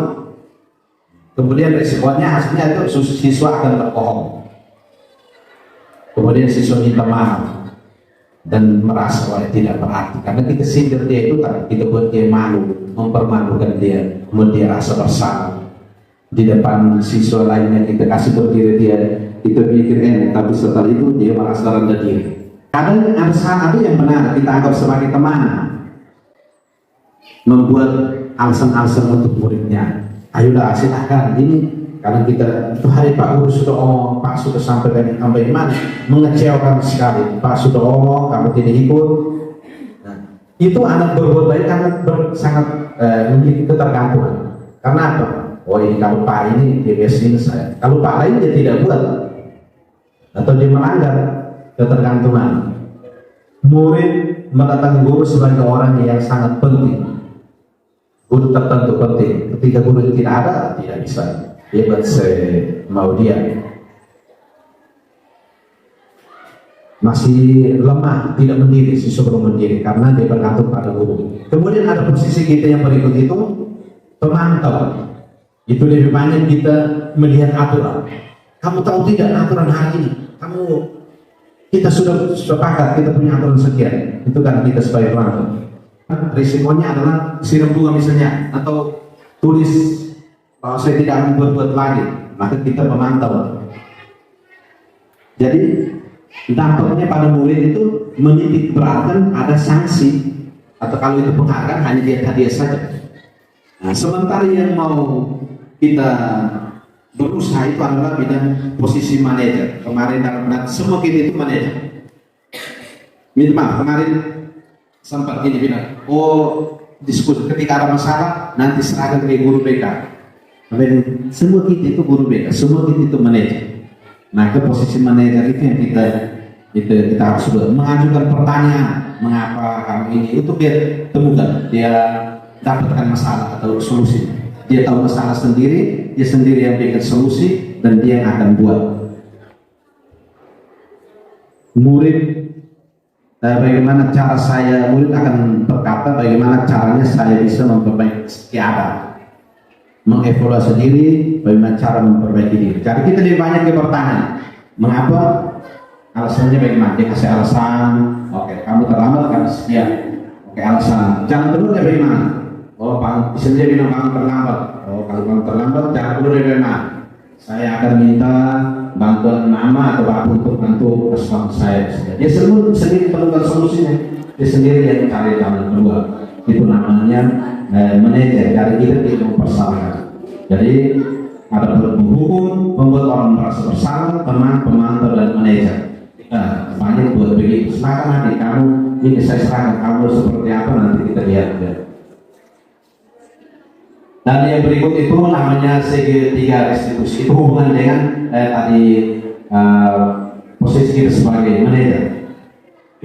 Kemudian resikonya hasilnya itu siswa akan berbohong. Kemudian siswa minta maaf dan merasa tidak berarti karena kita sindir dia itu kan kita buat dia malu, mempermalukan dia, membuat dia rasa bersalah di depan siswa lainnya. Kita kasih berdiri dia, kita pikir enak, tapi setelah itu dia merasa rendah diri. Kadang ada yang benar kita anggap sebagai teman, membuat alasan-alasan untuk muridnya. Ayolah silahkan ini. Karena kita itu hari Pak Guru sudah omong, Pak sudah sampai mana, mengecewakan sekali. Pak sudah omong, kamu tidak ikut. Nah, itu anak berbuat baik karena sangat memiliki ketergantungan. Karena apa? Oh ini kalau Pak ini dia biasanya saya. Kalau Pak lain dia tidak buat atau dia melanggar ketergantungan. Murid mendatangi guru sebagai orang yang sangat penting. Guru tertentu penting. Ketika guru tidak ada, tidak bisa. Dia buat mau dia masih lemah, tidak mendiri, siswa belum mendiri karena dia bergantung pada guru. Kemudian ada posisi kita yang berikut itu pemantau. Itu lebih banyak kita melihat aturan. Kamu tahu tidak aturan hari ini? Kita sudah sepakat kita punya aturan sekian. Itu kan kita sebagai pemantau. Risikonya adalah siram bunga misalnya atau tulis kalau saya tidak akan berbuat lagi, maka kita memantau. Jadi dampaknya pada murid itu menitik beratkan ada sanksi, atau kalau itu penghargaan hanya dia hadiah saja. Nah, sementara yang mau kita berusaha itu adalah bidang posisi manajer. Kemarin dalam semua kita itu manajer. Minta maaf, kemarin sempat ini bilang, diskusi ketika ada masalah nanti serahkan ke guru BK. Semua kita itu guru BK, semua kita itu manajer. Nah, ke posisi manajer itu yang kita harus mengajukan pertanyaan, mengapa kamu ini, itu biar temukan, dia dapatkan masalah atau solusi. Dia tahu masalah sendiri, dia sendiri yang bikin solusi dan dia yang akan buat. Murid, bagaimana cara murid akan berkata bagaimana caranya saya bisa memperbaiki keadaan, mengevaluasi diri, bagaimana cara memperbaiki diri. Jadi kita lebih banyak ke pertanyaan, mengapa, alasannya bagaimana, dia kasih alasan, oke, kamu terlambat karena sekian, oke, alasan, jangan terus dia bagaimana, bisa dia bilang kamu terlambat, kalau kamu terlambat, jangan terus dia bagaimana, saya akan minta bantuan nama atau apa untuk bantu respon saya. Dia sendiri menemukan solusinya, dia sendiri yang cari jalan keluar. Itu namanya manajer. Dari kita tidak mempersalahkan. Jadi ada hukum membuat orang merasa bersalah, teman, pemantau dan manajer. Banyak buat begitu. Silakan nanti kamu ini saya serahkan kamu seperti apa nanti kita lihat. Dan yang berikut itu namanya segitiga restitusi. Itu hubungan dengan tadi posisi kita sebagai manajer.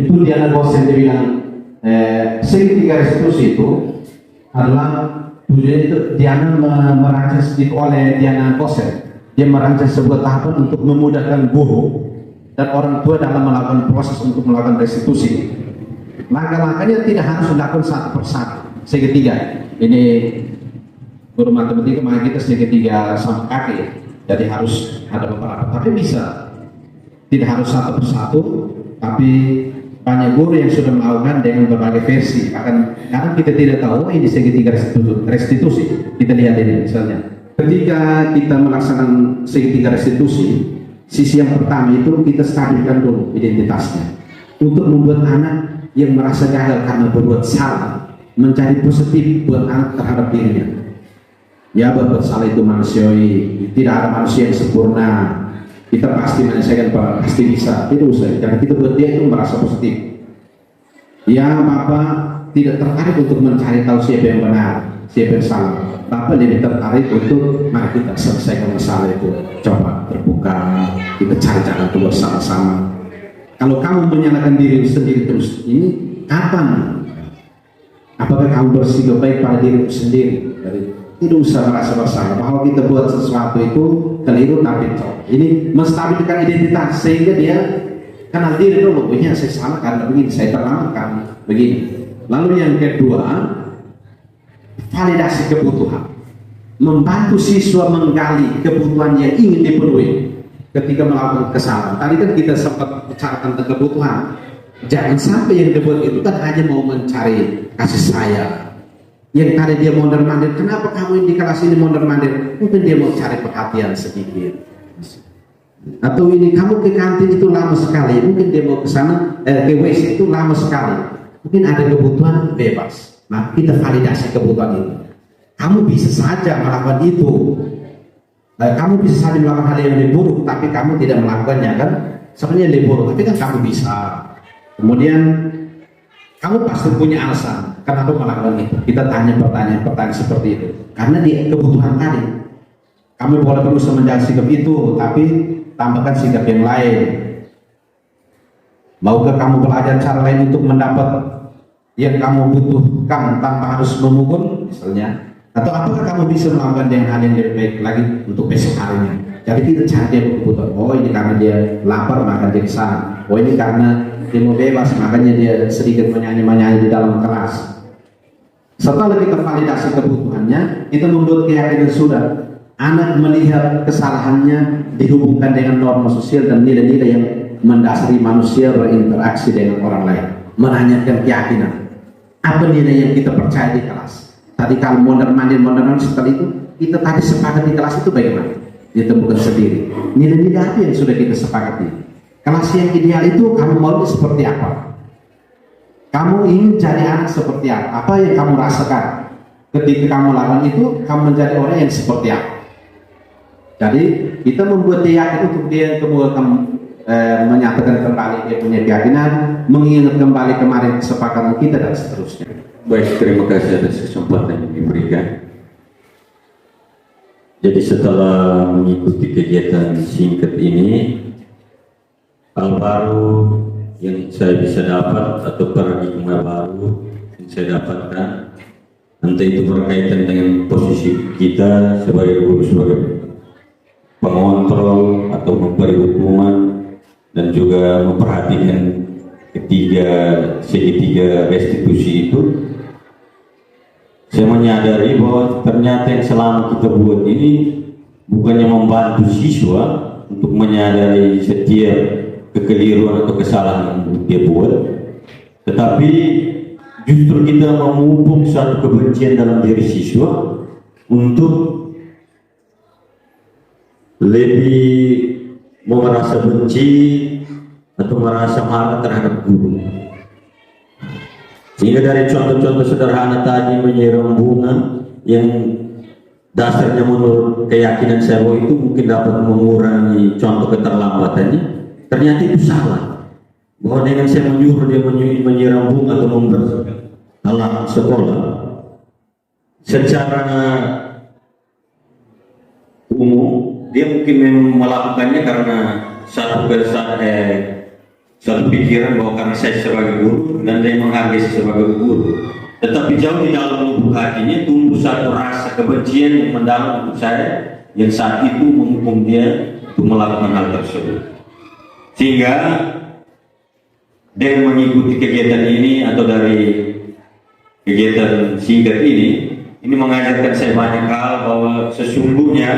Itu dia dosen dia bilang segitiga restitusi itu adalah tujuannya itu Diana merancang sedikit oleh Diana Kosen. Dia merancang sebuah tahapan untuk memudahkan guru dan orang tua dalam melakukan proses untuk melakukan restitusi. Langkah-langkahnya tidak harus dilakukan satu persatu. Segitiga. Ini guru matematika kemarin kita segitiga sama kaki, jadi harus ada beberapa. Tapi bisa. Tidak harus satu persatu, tapi banyak guru yang sudah melakukan dengan berbagai versi. Karena kita tidak tahu ini segitiga restitusi. Kita lihat ini misalnya. Ketika kita melaksanakan segitiga restitusi, sisi yang pertama itu kita stabilkan dulu identitasnya. Untuk membuat anak yang merasa gagal karena berbuat salah, mencari positif buat anak terhadap dirinya. Ya, berbuat salah itu manusiawi. Tidak ada manusia yang sempurna. Kita pasti menyelesaikan, pasti bisa. Itu usah. Karena kita buat dia itu merasa positif. Ya, Bapak tidak tertarik untuk mencari tahu siapa yang benar, siapa yang salah. Bapak lebih tertarik untuk mari kita selesaikan masalah itu. Coba terbuka, kita cari jalan keluar sama-sama. Kalau kamu menyalahkan diri sendiri terus, ini kapan? Apakah kamu bersikap baik pada dirimu sendiri? Jadi, tidak usah merasa bersalah bahwa kita buat sesuatu itu keliru, tapi ini menstabilkan identitas sehingga dia kenal diri dulu. Begini saya salah karena begini, saya terlambat karena begini. Lalu yang kedua, validasi kebutuhan, membantu siswa menggali kebutuhan yang ingin dipenuhi ketika melakukan kesalahan. Tadi kan kita sempat bicarakan tentang kebutuhan. Jangan sampai yang dibuat itu kan hanya mau mencari kasih sayang. Yang tadi dia mondar-mandir, kenapa kamu di kelas ini mondar-mandir? Mungkin dia mau cari perhatian sedikit. Atau ini kamu ke kantin itu lama sekali, mungkin dia mau ke sana ke WC itu lama sekali. Mungkin ada kebutuhan bebas. Nah, kita validasi kebutuhan itu. Kamu bisa saja melakukan itu. Kamu bisa saja melakukan hal yang lebih buruk, tapi kamu tidak melakukannya kan? Sebenarnya lebih buruk, tapi kan kamu bisa. Kemudian kamu pasti punya alasan kenapa melakukan itu. Kita tanya pertanyaan seperti itu. Karena di kebutuhan tadi, kamu boleh berusaha menjaga sikap itu, tapi tambahkan sikap yang lain. Maukah kamu belajar cara lain untuk mendapat yang kamu butuhkan tanpa harus memukul, misalnya? Atau apakah kamu bisa melakukan dengan hal yang lebih baik lagi untuk besok harinya? Jadi kita cari dia kebutuhan. Oh, ini karena dia lapar maka dia kesana. Oh, ini karena dia mau bebas makanya dia sedikit menyanyi di dalam kelas. Setelah kita validasi kebutuhannya, kita membuat keyakinan sudah anak melihat kesalahannya dihubungkan dengan norma sosial dan nilai-nilai yang mendasari manusia berinteraksi dengan orang lain. Menanyakan keyakinan, apa nilai yang kita percaya di kelas. Tadi kalau mondar-mandir setelah itu kita tadi sepakat di kelas itu bagaimana? Ditemukan sendiri. Nilai-nilai apa yang sudah kita sepakati? Kelas yang ideal itu kamu mau seperti apa? Kamu ingin jadi anak seperti apa? Apa yang kamu rasakan ketika kamu lakukan itu? Kamu menjadi orang yang seperti apa? Jadi kita membuat dia yakin untuk dia kemudian menyatakan kembali dia punya keyakinan, mengingat kembali kemarin kesepakatan kita dan seterusnya. Baik, terima kasih atas kesempatan yang diberikan. Jadi setelah mengikuti kegiatan singkat ini, hal baru yang saya bisa dapat atau paradigma baru yang saya dapatkan, entah itu berkaitan dengan posisi kita sebagai guru, sebagai pengontrol atau memberi hukuman, dan juga memperhatikan segitiga restitusi itu. Saya menyadari bahwa ternyata yang selama kita buat ini bukannya membantu siswa untuk menyadari setiap kekeliruan atau kesalahan yang dia buat, tetapi justru kita memupuk satu kebencian dalam diri siswa untuk lebih merasa benci atau merasa marah terhadap guru. Sehingga dari contoh-contoh sederhana tadi menyiram bunga yang dasarnya menurut keyakinan saya bahwa itu mungkin dapat mengurangi contoh keterlambatannya, ternyata itu salah. Bahwa dengan saya menyuruh dia menyiram bunga atau membersihkan halaman sekolah, secara umum dia mungkin melakukannya karena satu pikiran bahwa karena saya sebagai guru dan dia menghargai saya sebagai guru. Tetapi jauh di dalam lubuk hatinya tumbuh satu rasa kebencian yang mendalam untuk saya, yang saat itu menghukum dia untuk melakukan hal tersebut. Sehingga dengan mengikuti kegiatan ini atau dari kegiatan singkat ini mengajarkan saya banyak hal, bahwa sesungguhnya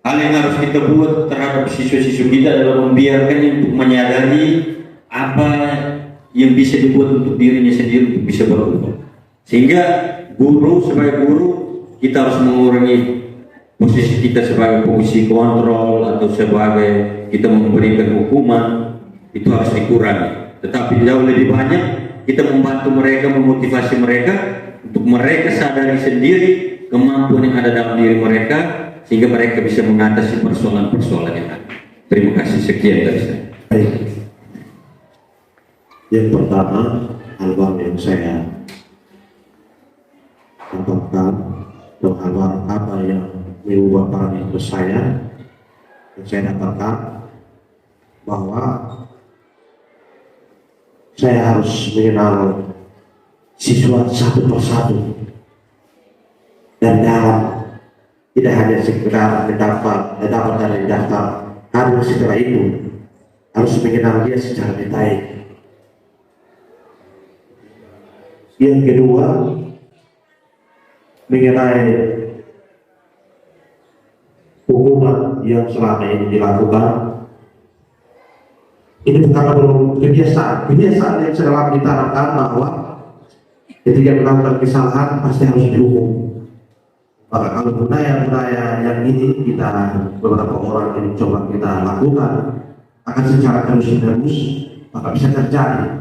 hal yang harus kita buat terhadap siswa-siswa kita adalah membiarkannya untuk menyadari apa yang bisa dibuat untuk dirinya sendiri untuk bisa berubah. Sehingga guru, sebagai guru, kita harus mengurangi posisi kita sebagai posisi kontrol atau sebagai kita memberikan hukuman, itu harus dikurangi. Tetapi jauh lebih banyak kita membantu mereka, memotivasi mereka untuk mereka sadari sendiri kemampuan yang ada dalam diri mereka, sehingga mereka bisa mengatasi persoalan-persoalan yang ada. Terima kasih, sekian dari saya. Baik. Yang pertama, hal baru yang saya dapatkan, atau hal baru apa yang mengubah paradigma saya, yang saya dapatkan bahwa saya harus mengenal siswa satu persatu, dan dalam tidak hanya sekedar mendapat dari daftar, harus setelah itu harus mengenal dia secara detail. Yang kedua, mengenai hukuman yang selama ini dilakukan, ini karena belum kebiasaan yang selalu ditanamkan bahwa ketika melakukan kesalahan pasti harus dihukum. Maka kalau budaya yang ini kita beberapa orang ini coba kita lakukan akan secara terus-menerus, maka bisa terjadi.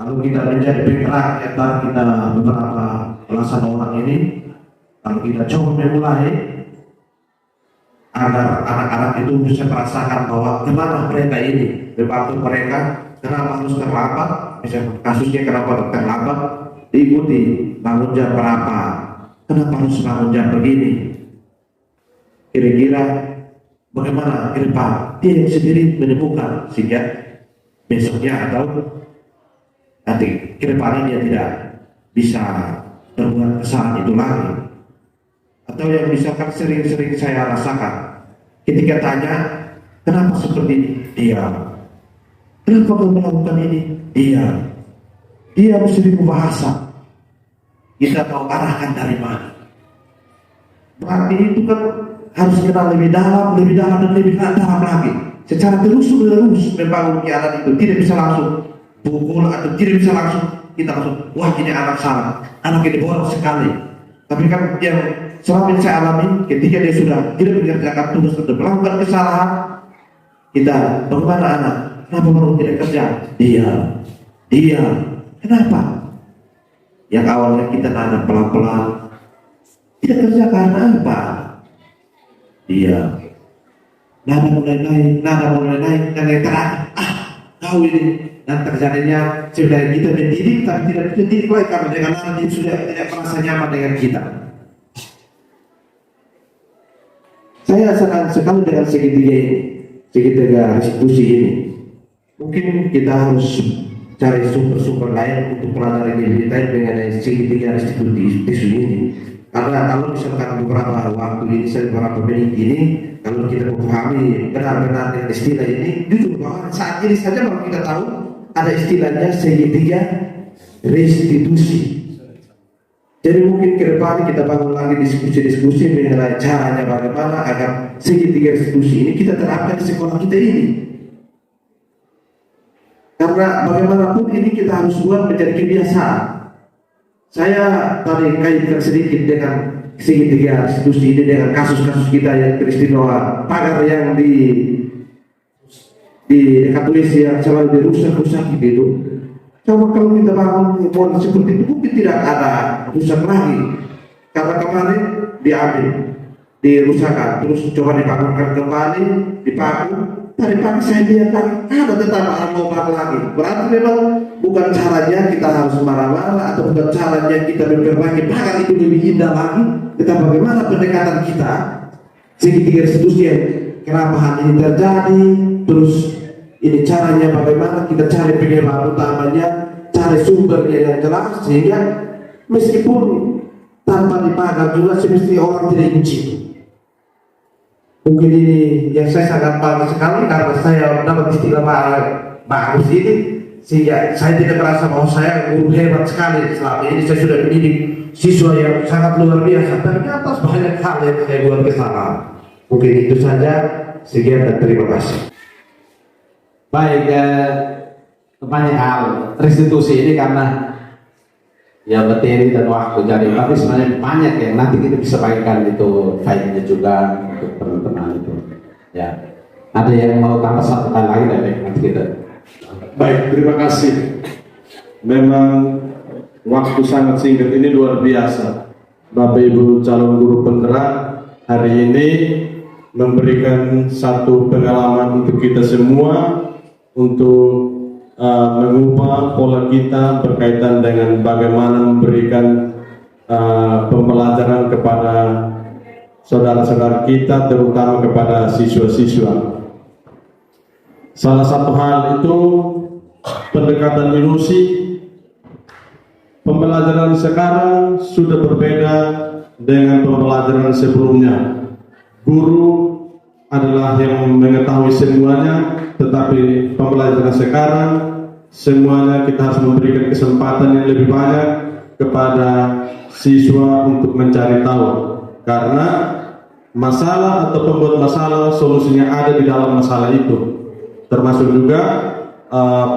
Kalau kita menjadi penggerak kita beberapa belasan orang ini, kalau kita coba memulai agar anak-anak itu bisa merasakan bahwa kemana mereka ini, membantu mereka, kenapa harus terlambat, misalnya kasusnya kenapa terlambat, diikuti bangun jam berapa, kenapa harus bangun jam begini, kira-kira bagaimana ke depan dia yang sendiri menemukan, sehingga besoknya atau nanti ke depannya dia tidak bisa berbuat kesalahan itu lagi. Atau yang misalkan sering-sering saya rasakan, ketika tanya kenapa seperti ini, diam. Kenapa kau melakukan ini, diam. Dia mesti bahasa, kita mau arahkan dari mana. Berarti itu kan harus kenal lebih dalam dan lebih dalam lagi. Secara terus-menerus membangun anak itu, tidak bisa langsung pukul atau tidak bisa langsung kita langsung, wah ini anak salah, anak ini bodoh sekali. Tapi kan yang selama ini saya alami, ketika dia sudah tidak mengerjakan tugas untuk melakukan kesalahan, kita bagaimana anak, kenapa baru tidak kerja? Dia, kenapa? Yang awalnya kita nanam pelan-pelan, tidak kerja karena apa? Dia, nada mulai naik, dan yang terakhir, kau ini. Dan terjadinya sudah kita mendidik tapi tidak mendidik lagi karena dengan anak sudah tidak merasa nyaman dengan kita. Saya senang sekali dengan segitiga restitusi ini. Mungkin kita harus cari sumber-sumber lain untuk pelajari lebih detail mengenai segitiga restitusi ini. Karena kalau misalkan beberapa waktu ini, beberapa menit ini, kalau kita memahami benar-benar dengan istilah ini, jujur bahwa saat ini saja kalau kita tahu ada istilahnya segitiga restitusi. Jadi mungkin ke depan kita bangun lagi diskusi-diskusi mengenai caranya bagaimana agar segitiga restitusi ini kita terapkan di sekolah kita ini. Karena bagaimanapun ini kita harus buat menjadi kebiasaan. Saya tadi kaitkan sedikit dengan segitiga restitusi ini dengan kasus-kasus kita yang peristiwa pagar yang di Katolik yang selalu dirusak gitu. Coba kalau kita bangun model seperti itu mungkin tidak ada rusak lagi. Karena kemarin diambil, dirusakkan, terus coba dibangunkan kembali, dipaku. Tadi pagi saya lihat ada tetap mau bangun lagi. Berarti memang bukan caranya kita harus marah-marah atau bukan caranya kita memperbaiki pagar itu lebih indah lagi. Tetapi bagaimana pendekatan kita segitiga restitusi kenapa hal ini terjadi, terus ini caranya bagaimana kita cari penyebab utamanya, cari sumbernya yang jelas sehingga meskipun tanpa dipagar juga semestinya orang tidak benci. Mungkin ini yang saya sangat bangga sekali karena saya dapat istilah bagus ini sehingga saya tidak merasa bahwa saya guru hebat sekali. Selama ini saya sudah mendidik siswa yang sangat luar biasa, tapi atas banyak hal yang saya buat kesalahan. Mungkin itu saja. Sekian dan terima kasih. Baik, banyak hal restitusi ini karena ya materi dan waktu jadi, tapi sebenarnya banyak yang nanti kita bisa bagikan itu filenya juga untuk teman-teman itu. Ya, ada yang mau tambah satu hal lagi dari nanti kita. Baik, terima kasih. Memang waktu sangat singkat ini luar biasa. Bapak Ibu calon guru penggerak hari ini memberikan satu pengalaman untuk kita semua untuk mengubah pola kita berkaitan dengan bagaimana memberikan pembelajaran kepada saudara-saudara kita, terutama kepada siswa-siswa. Salah satu hal itu pendekatan inklusi. Pembelajaran sekarang sudah berbeda dengan pembelajaran sebelumnya. Guru adalah yang mengetahui semuanya, tetapi pembelajaran sekarang semuanya kita harus memberikan kesempatan yang lebih banyak kepada siswa untuk mencari tahu, karena masalah atau pembuat masalah solusinya ada di dalam masalah itu, termasuk juga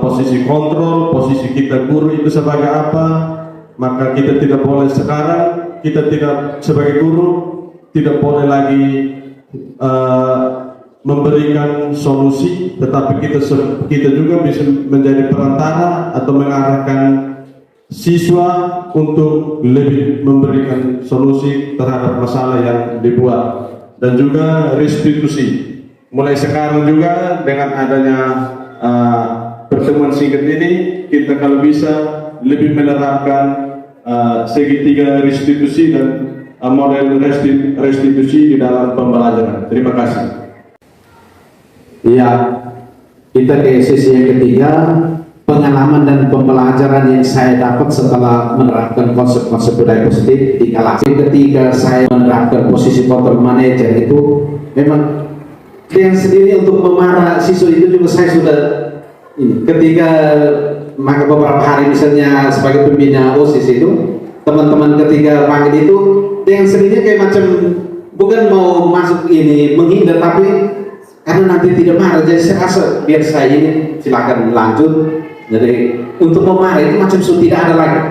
posisi kontrol, posisi kita guru itu sebagai apa. Maka kita tidak boleh sekarang, kita tidak sebagai guru tidak boleh lagi memberikan solusi, tetapi kita juga bisa menjadi perantara atau mengarahkan siswa untuk lebih memberikan solusi terhadap masalah yang dibuat. Dan juga restitusi. Mulai sekarang juga dengan adanya pertemuan singkat ini, kita kalau bisa lebih menerapkan segitiga restitusi dan model restitusi di dalam pembelajaran. Terima kasih. Ya, kita ke sesi yang ketiga, pengalaman dan pembelajaran yang saya dapat setelah menerapkan konsep-konsep budaya positif di kelas. Ketika saya menerapkan posisi control manager itu, memang yang sendiri untuk memarah siswa itu juga saya sudah ketika maka beberapa hari misalnya sebagai pembina OSIS itu, teman-teman ketika panggil itu dengan sendirinya kayak macam bukan mau masuk ini menghindar, tapi karena nanti tidak marah, jadi saya rasa biar saya ini silakan lanjut. Jadi untuk memarah itu macam sudah tidak ada lagi.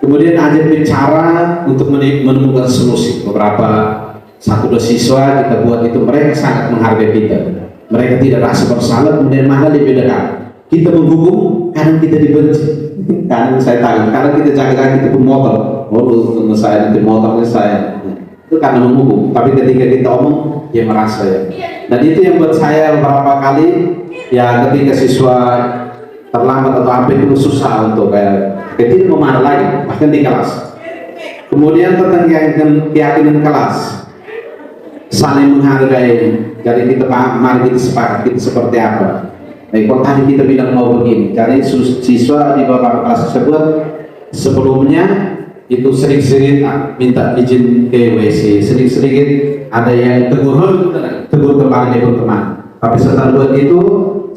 Kemudian ajak bicara untuk menemukan solusi. Beberapa 1-2 siswa kita buat itu, mereka sangat menghargai kita. Mereka tidak rasa bersalah, kemudian malah lebih dekat. Kita menghukum, kadang kita dibenci. Kadang saya tanya, kadang kita jaga kita pun motor. Waduh, saya nanti motornya saya. Itu karena menghukum. Tapi ketika kita omong, dia merasa ya. Dan itu yang buat saya beberapa kali, ya ketika siswa terlambat atau apa itu susah untuk tidak memarah lagi, bahkan di kelas. Kemudian tentang keyakinan kelas, saling menghargai. Jadi kita mari kita sepakat kita seperti apa. Baik, kalau tadi kita bilang mau begini, jadi siswa di beberapa kelas tersebut sebelumnya itu sering-sering minta izin ke WC, sering-sering ada yang tegur kembali dari teman. Tapi setelah buat itu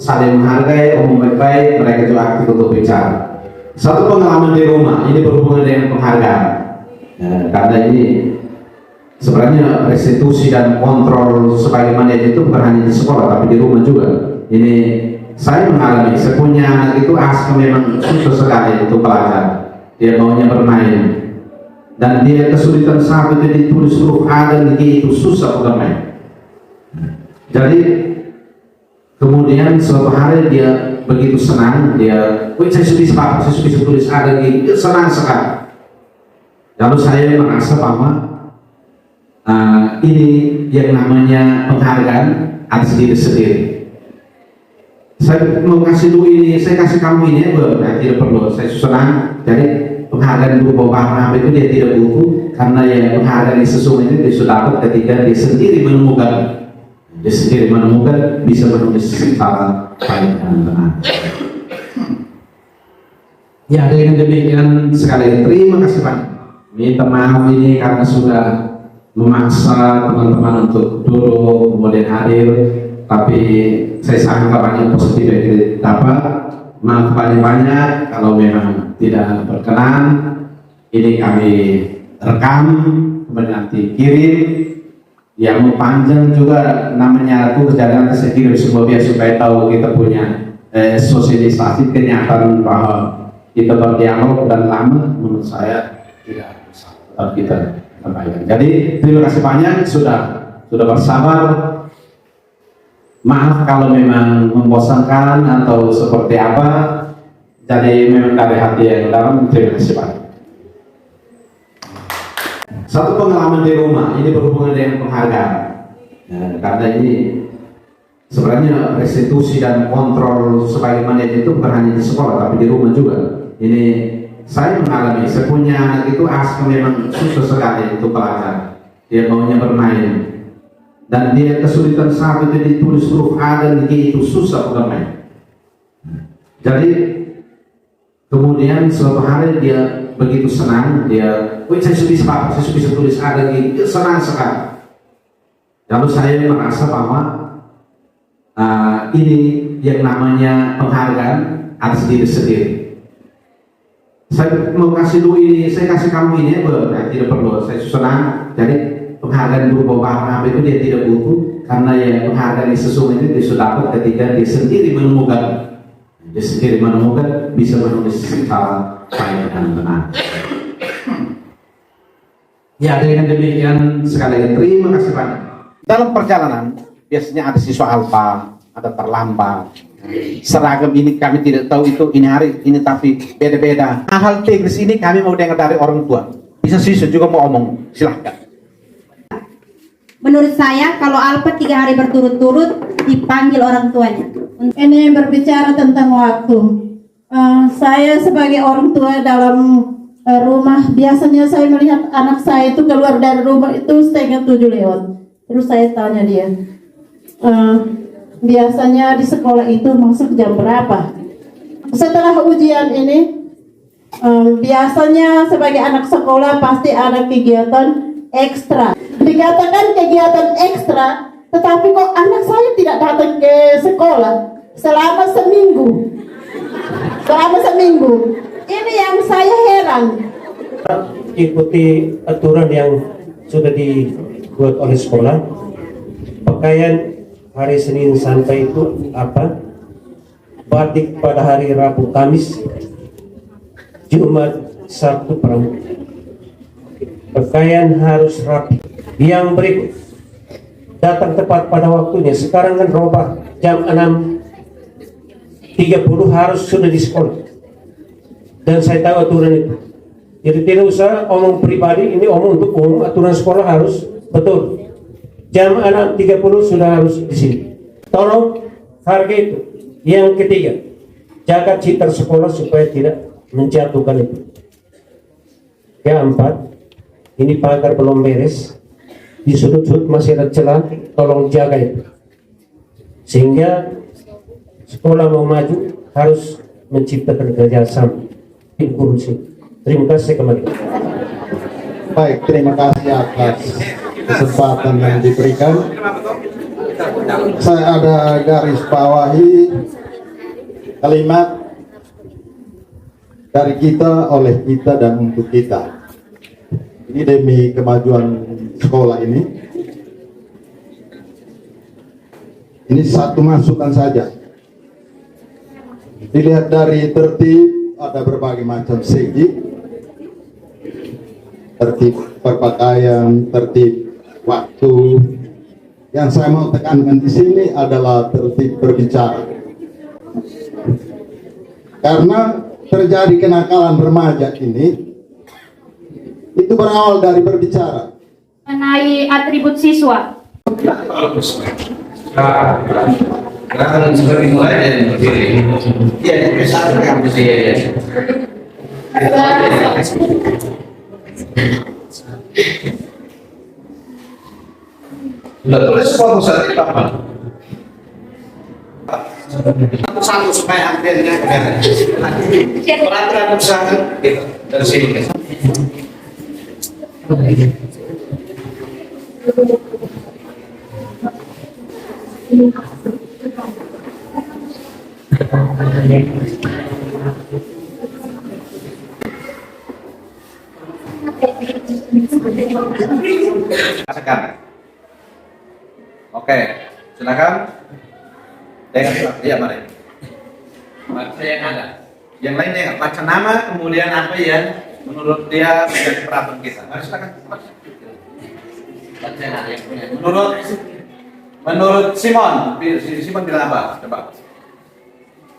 saling menghargai, omong baik-baik, mereka juga aktif untuk bicara. Satu pengalaman di rumah, ini berhubungan dengan penghargaan. Karena ini sebenarnya restitusi dan kontrol sebagaimana itu bukan hanya di sekolah, tapi di rumah juga. Ini saya mengalami, saya punya anak itu asal memang susah sekali untuk belajar. Dia maunya bermain, dan dia kesulitan sampai jadi tulis huruf A dan G itu susah bermain. Jadi kemudian suatu hari dia begitu senang, saya sudah bisa tulis A dan G, dia senang sekali. Lalu saya merasa bahwa ini yang namanya penghargaan atas diri sendiri. Saya mau kasih dulu ini, saya kasih kamu ini, tidak perlu, saya senang. Jadi penghargaan berupa warna itu dia tidak butuh, karena yang penghargaan sesungguhnya dia sudah dapat ketika dia sendiri menemukan, bisa menulis secara baik dan benar. Ya, dengan demikian sekali terima kasih banyak. Minta maaf ini karena sudah memaksa teman-teman untuk duduk kemudian hadir, tapi saya sangat banyak positif yang kita dapat. Maaf banyak-banyak kalau memang tidak berkenan. Ini kami rekam, kemudian nanti kirim. Yang mau panjang juga namanya tuh jangan saya kirim semua biar supaya tahu kita punya sosialisasi kenyataan bahwa kita berdialog dan lama menurut saya tidak usah kita sampaikan. Jadi terima kasih banyak sudah bersabar. Maaf kalau memang membosankan atau seperti apa. Jadi memang dari hati yang dalam, terima kasih banyak. Satu pengalaman di rumah, ini berhubungan dengan penghargaan. Karena ini Sebenarnya restitusi dan kontrol sebagaimana itu bukan hanya di sekolah tapi di rumah juga. Ini saya mengalami, saya punya anak itu Aska memang susah sekali untuk belajar. Dia maunya bermain dan dia kesulitan saat itu ditulis huruf A dan G itu susah bermain. Jadi kemudian suatu hari dia begitu senang, dia, saya sudah bisa apa? Saya sudah bisa tulis A dan G, dia senang sekali. Lalu saya merasa bahwa ini yang namanya penghargaan atas diri sendiri. Saya mau kasih dulu ini, saya kasih kamu ini ya, tidak perlu, saya senang. Jadi penghargaan berupa barang apa itu dia tidak butuh, karena ya penghargaan yang sesungguhnya dia sudah dapat ketika dia sendiri menemukan. Dia sendiri menemukan bisa menulis secara baik dan benar. Ya, dengan demikian sekali lagi terima kasih banyak. Dalam perjalanan biasanya ada siswa alfa, ada terlambat. Seragam ini kami tidak tahu itu ini hari ini tapi beda-beda. Hal teknis ini kami mau dengar dari orang tua. Bisa siswa juga mau omong, silahkan. Menurut saya kalau Alfa 3 hari berturut-turut dipanggil orang tuanya. Ini berbicara tentang waktu. Saya sebagai orang tua dalam rumah, biasanya saya melihat anak saya itu keluar dari rumah itu 6:30 lewat. Terus saya tanya dia, biasanya di sekolah itu masuk jam berapa? Setelah ujian ini, biasanya sebagai anak sekolah pasti ada kegiatan ekstra. Dikatakan kegiatan ekstra, tetapi kok anak saya tidak datang ke sekolah selama seminggu. Ini yang saya heran. Ikuti aturan yang sudah dibuat oleh sekolah. Pakaian hari Senin sampai itu apa? Batik pada hari Rabu, Kamis, Jumat, Sabtu, Pramuka. Pakaian harus rapi. Yang berikut, datang tepat pada waktunya. Sekarang kan robah jam 6:30 harus sudah di sekolah. Dan saya tahu aturan itu. Jadi tidak usah omong pribadi, ini omong untuk umum. Aturan sekolah harus betul. Jam 6:30 sudah harus di sini. Tolong hargai itu. Yang ketiga, jaga citra sekolah supaya tidak menjatuhkan itu. Keempat, ini pagar belum beres. Di sudut-sudut masih ada celah, tolong jaga itu. Sehingga sekolah mau maju harus menciptakan kerjasama. Terima kasih kembali. Baik, terima kasih atas kesempatan yang diberikan. Saya ada garis bawahi kalimat dari kita, oleh kita, dan untuk kita. Ini demi kemajuan sekolah ini. Ini satu masukan saja. Dilihat dari tertib, ada berbagai macam segi. Tertib berpakaian, tertib waktu. Yang saya mau tekankan di sini adalah tertib berbicara. Karena terjadi kenakalan remaja ini, itu berawal dari berbicara. Mengenai atribut siswa. Gerakan seperti mulai dari berdiri. Iya, bisa kan bisa ya. Sudah tulis foto saat itu apa? Satu supaya antennya beres. Peraturan usaha dari sini. Sekarang. Oke, silakan. Iya, mari. Baca yang ada. Yang lainnya baca nama, kemudian apa yang menurut dia menjadi peraturan kita. Mari silakan. Baca yang ada. Menurut Simon bilang apa? Coba.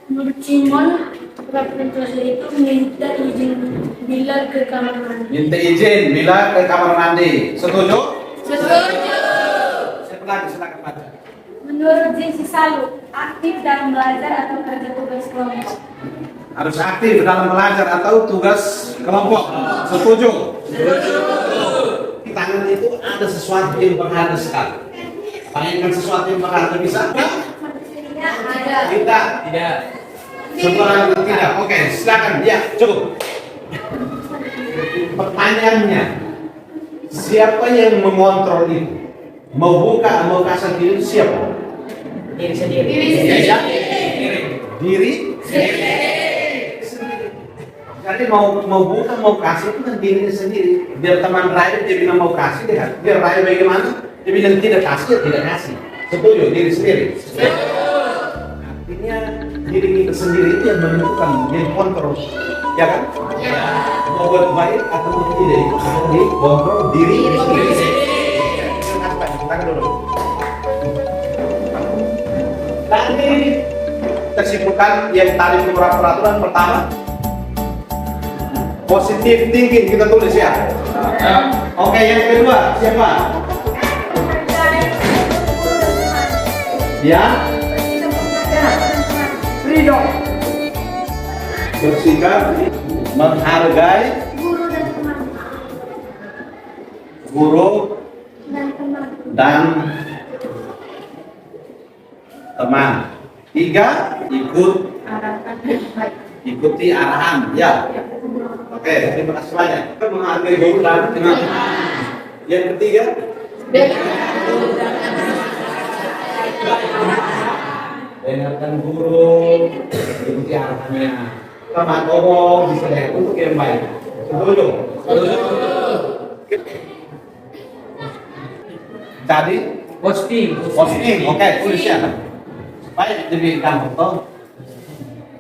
Menurut Simon, peraturan kelas itu minta izin bila ke kamar mandi. Minta izin bila ke kamar mandi. Setuju? Setuju. Siapa lagi? Silakan baca. Menurut Jinsi Salu, aktif dalam belajar atau kerja tugas kelompok? Harus aktif dalam belajar atau tugas kelompok. Setuju? Di tangan itu ada sesuatu yang berharga sekali. Bayangkan sesuatu yang berharga bisa? Ada. Tidak. Semua tidak. Oke, silakan. Ya, cukup. Pertanyaannya, siapa yang mengontrol itu? Mau buka, mau kasih diri siapa? Diri sendiri. Diri sendiri. Jadi mau buka, mau kasih itu kan diri sendiri. Biar teman Raya dia bilang mau kasih, biar Raya bagaimana? Dia bilang tidak kasih, ya tidak kasih. Setuju, diri sendiri. Artinya diri kita sendiri itu yang menentukan, yang kontrol, ya kan? Ya. Mau buat baik atau mau tidak itu sudah dikontrol diri sendiri. Kita dulu. Dan ini kesimpulan yang tadi menurut peraturan pertama, positive thinking kita tulis ya. Oke, yang kedua siapa? Ya. Freedom. Bersikap menghargai guru dan teman. 3, ikuti arahan. Ya. Oke, terima kasih banyak. Menghargai guru dan teman. Yang ketiga, dengarkan guru, ikuti arahannya. Teman ngomong bisa deh untuk yang baik. Setuju? Tadi posting, oke, tulis ya. Baik, demi kamu toh.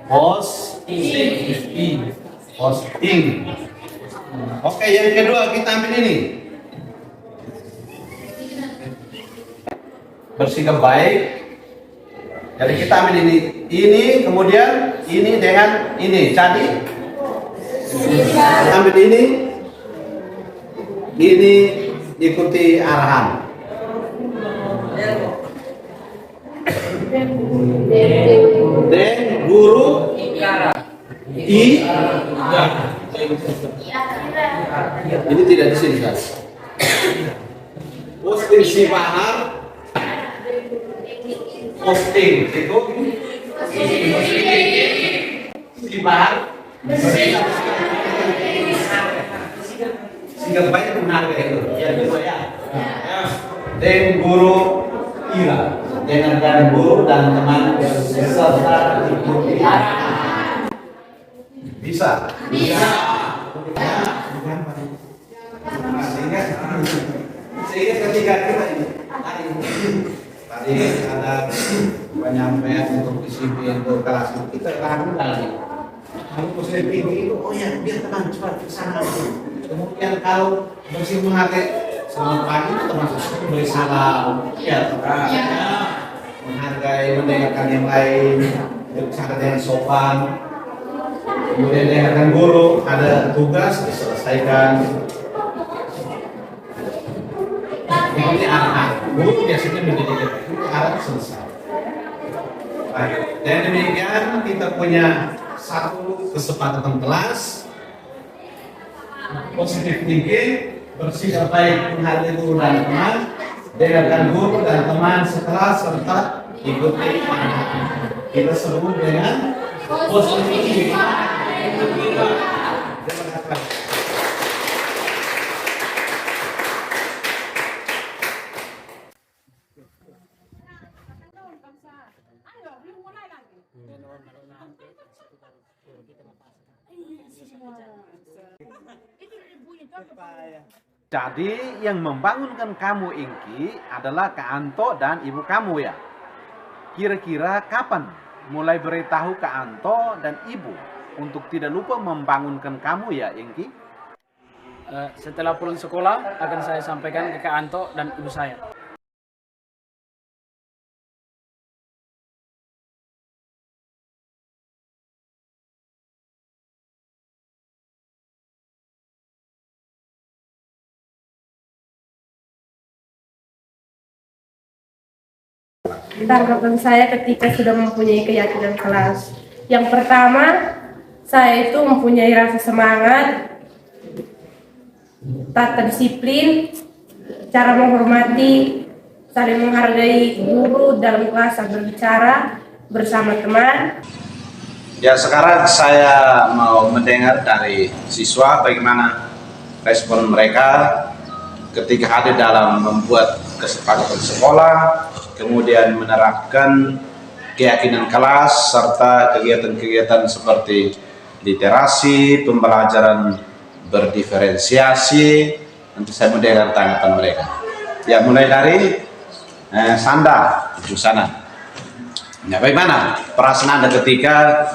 Posting. Oke, yang kedua kita ambil ini. Bersikap baik. Jadi kita ambil ini kemudian ini dengan ini. Jadi ambil ini ikuti arahan. Den guru ini tidak di sini kan? Posting si Bahar, posting itu si Bahar, sehingga baik menghargai itu. Ya kedua ya. Den guru Ira, dengarkan guru dan teman serta ikuti arahan. Bisa. Sehingga ketika kita tadi ada penyampaian untuk disiplin untuk kelas kita ragu lagi. Kalau positif tinggi itu, oh ya biar teman cepat ke sana. Kemudian kalau bersih menghargai selamat pagi itu termasuk beri salam, ya, menghargai, mendengarkan yang lain, berbicara dengan sopan. Kemudian dengarkan guru, ada tugas diselesaikan. Ini arahan. Guru biasanya mendidik arahan selesai. Baik. Dan demikian kita punya satu kesepakatan kelas. Positive thinking, bersikap baik menghargai guru dan teman, dengarkan guru dan teman sekelas serta ikuti arahan. Kita sebut dengan positive thinking. Jadi yang membangunkan kamu Ingki adalah Kak Anto dan ibu kamu ya. Kira-kira kapan mulai beritahu Kak Anto dan ibu untuk tidak lupa membangunkan kamu ya Ingki? Setelah pulang sekolah akan saya sampaikan ke Kak Anto dan ibu saya. Tanggapan saya ketika sudah mempunyai keyakinan kelas. Yang pertama, saya itu mempunyai rasa semangat, tata disiplin, cara menghormati, saling menghargai guru dalam kelas saat berbicara bersama teman. Ya, sekarang saya mau mendengar dari siswa bagaimana respon mereka ketika hadir dalam membuat kesepakatan sekolah, kemudian menerapkan keyakinan kelas serta kegiatan-kegiatan seperti literasi, pembelajaran berdiferensiasi. Nanti saya mendengar tanggapan mereka. Ya, mulai dari Sanda di sana. Ya, bagaimana perasaan Anda ketika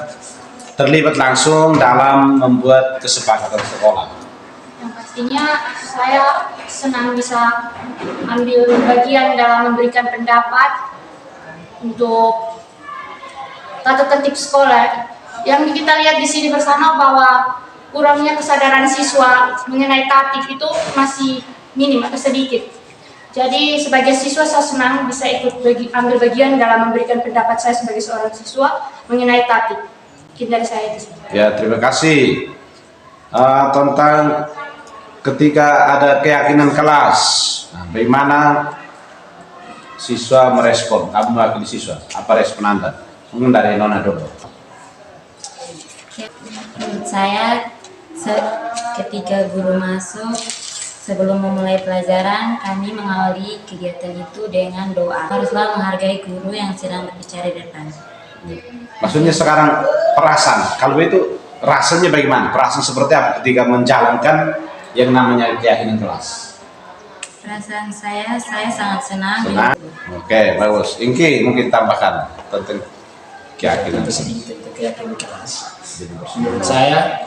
terlibat langsung dalam membuat kesepakatan sekolah? Yang pastinya saya senang bisa ambil bagian dalam memberikan pendapat untuk tata tertib sekolah. Yang kita lihat di sini bersama bahwa kurangnya kesadaran siswa mengenai tatib itu masih minim atau sedikit. Jadi sebagai siswa saya senang bisa ikut ambil bagian dalam memberikan pendapat saya sebagai seorang siswa mengenai tatib. Mungkin dari saya itu. Ya, terima kasih. Tentang ketika ada keyakinan kelas, bagaimana siswa merespon? Kamu mewakili siswa, apa respon Anda? Mungkin dari Nona dulu. Menurut saya, ketika guru masuk, sebelum memulai pelajaran, kami mengawali kegiatan itu dengan doa. Haruslah menghargai guru yang sedang berbicara di depan. Maksudnya sekarang perasaan, kalau itu rasanya bagaimana? Perasaan seperti apa ketika menjalankan yang namanya keyakinan kelas? Perasaan saya sangat senang. Senang? Oke, bagus. Inki mungkin tambahkan tentang keyakinan kelas. Menurut saya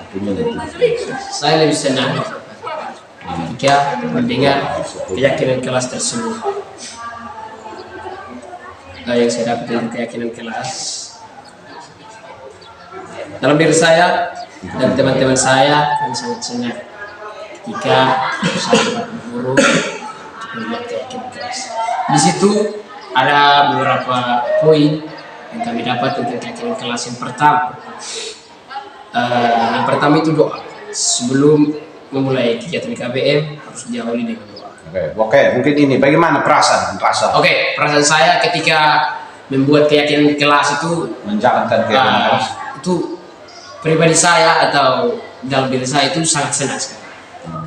lebih senang ketika mendengar keyakinan kelas tersebut. Yang saya dapat dari keyakinan kelas dalam diri saya dan teman-teman saya, kami sangat senang ketika saya dapat guru melihat keyakinan kelas. Di situ ada beberapa poin yang kami dapat tentang keyakinan kelas. Yang pertama itu doa. Sebelum memulai kegiatan KBM harus diawali dengan doa. Oke, mungkin ini bagaimana perasaan? Perasaan saya ketika membuat keyakinan kelas itu menjalankan keyakinan kelas itu pribadi saya atau dalam diri saya itu sangat senang sekali.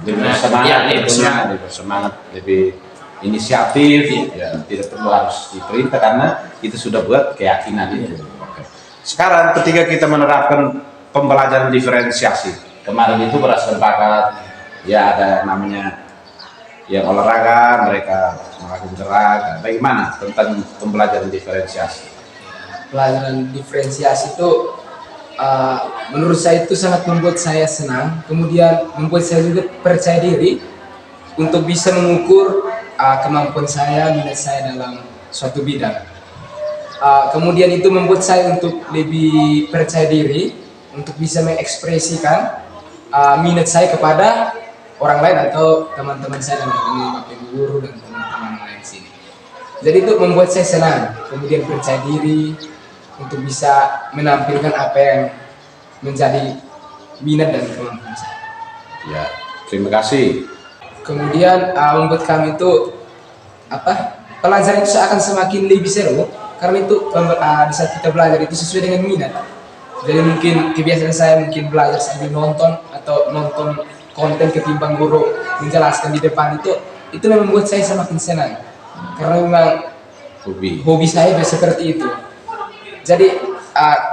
Lebih bersemangat, lebih inisiatif, ya, tidak perlu harus diperintah karena itu sudah buat keyakinan itu. Oke. Sekarang ketika kita menerapkan pembelajaran diferensiasi, kemarin itu berdasarkan bakat, ya ada namanya yang olahraga, mereka melakukan gerak. Bagaimana tentang pembelajaran diferensiasi? Pelajaran diferensiasi itu menurut saya itu sangat membuat saya senang, kemudian membuat saya juga percaya diri untuk bisa mengukur kemampuan saya, minat saya dalam suatu bidang. Kemudian itu membuat saya untuk lebih percaya diri untuk bisa mengekspresikan minat saya kepada orang lain atau teman-teman saya dan Bapak Guru dan teman-teman lain sini. Jadi itu membuat saya senang, kemudian percaya diri untuk bisa menampilkan apa yang menjadi minat dan kemampuan saya. Ya, terima kasih. Kemudian membuat kami itu pelajaran itu akan semakin lebih seru karena itu di saat kita belajar itu sesuai dengan minat. Jadi mungkin kebiasaan saya mungkin belajar sambil nonton atau nonton konten ketimbang guru menjelaskan di depan itu memang membuat saya semakin senang karena memang hobi saya seperti itu. Jadi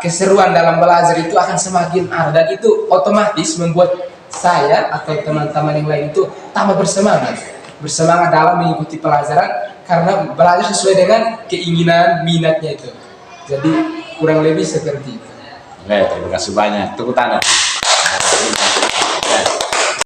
keseruan dalam belajar itu akan semakin ada dan itu otomatis membuat saya atau teman-teman yang lain itu tambah bersemangat dalam mengikuti pelajaran karena belajar sesuai dengan keinginan minatnya itu. Jadi kurang lebih seperti itu. Terima kasih banyak. Tepuk tangan.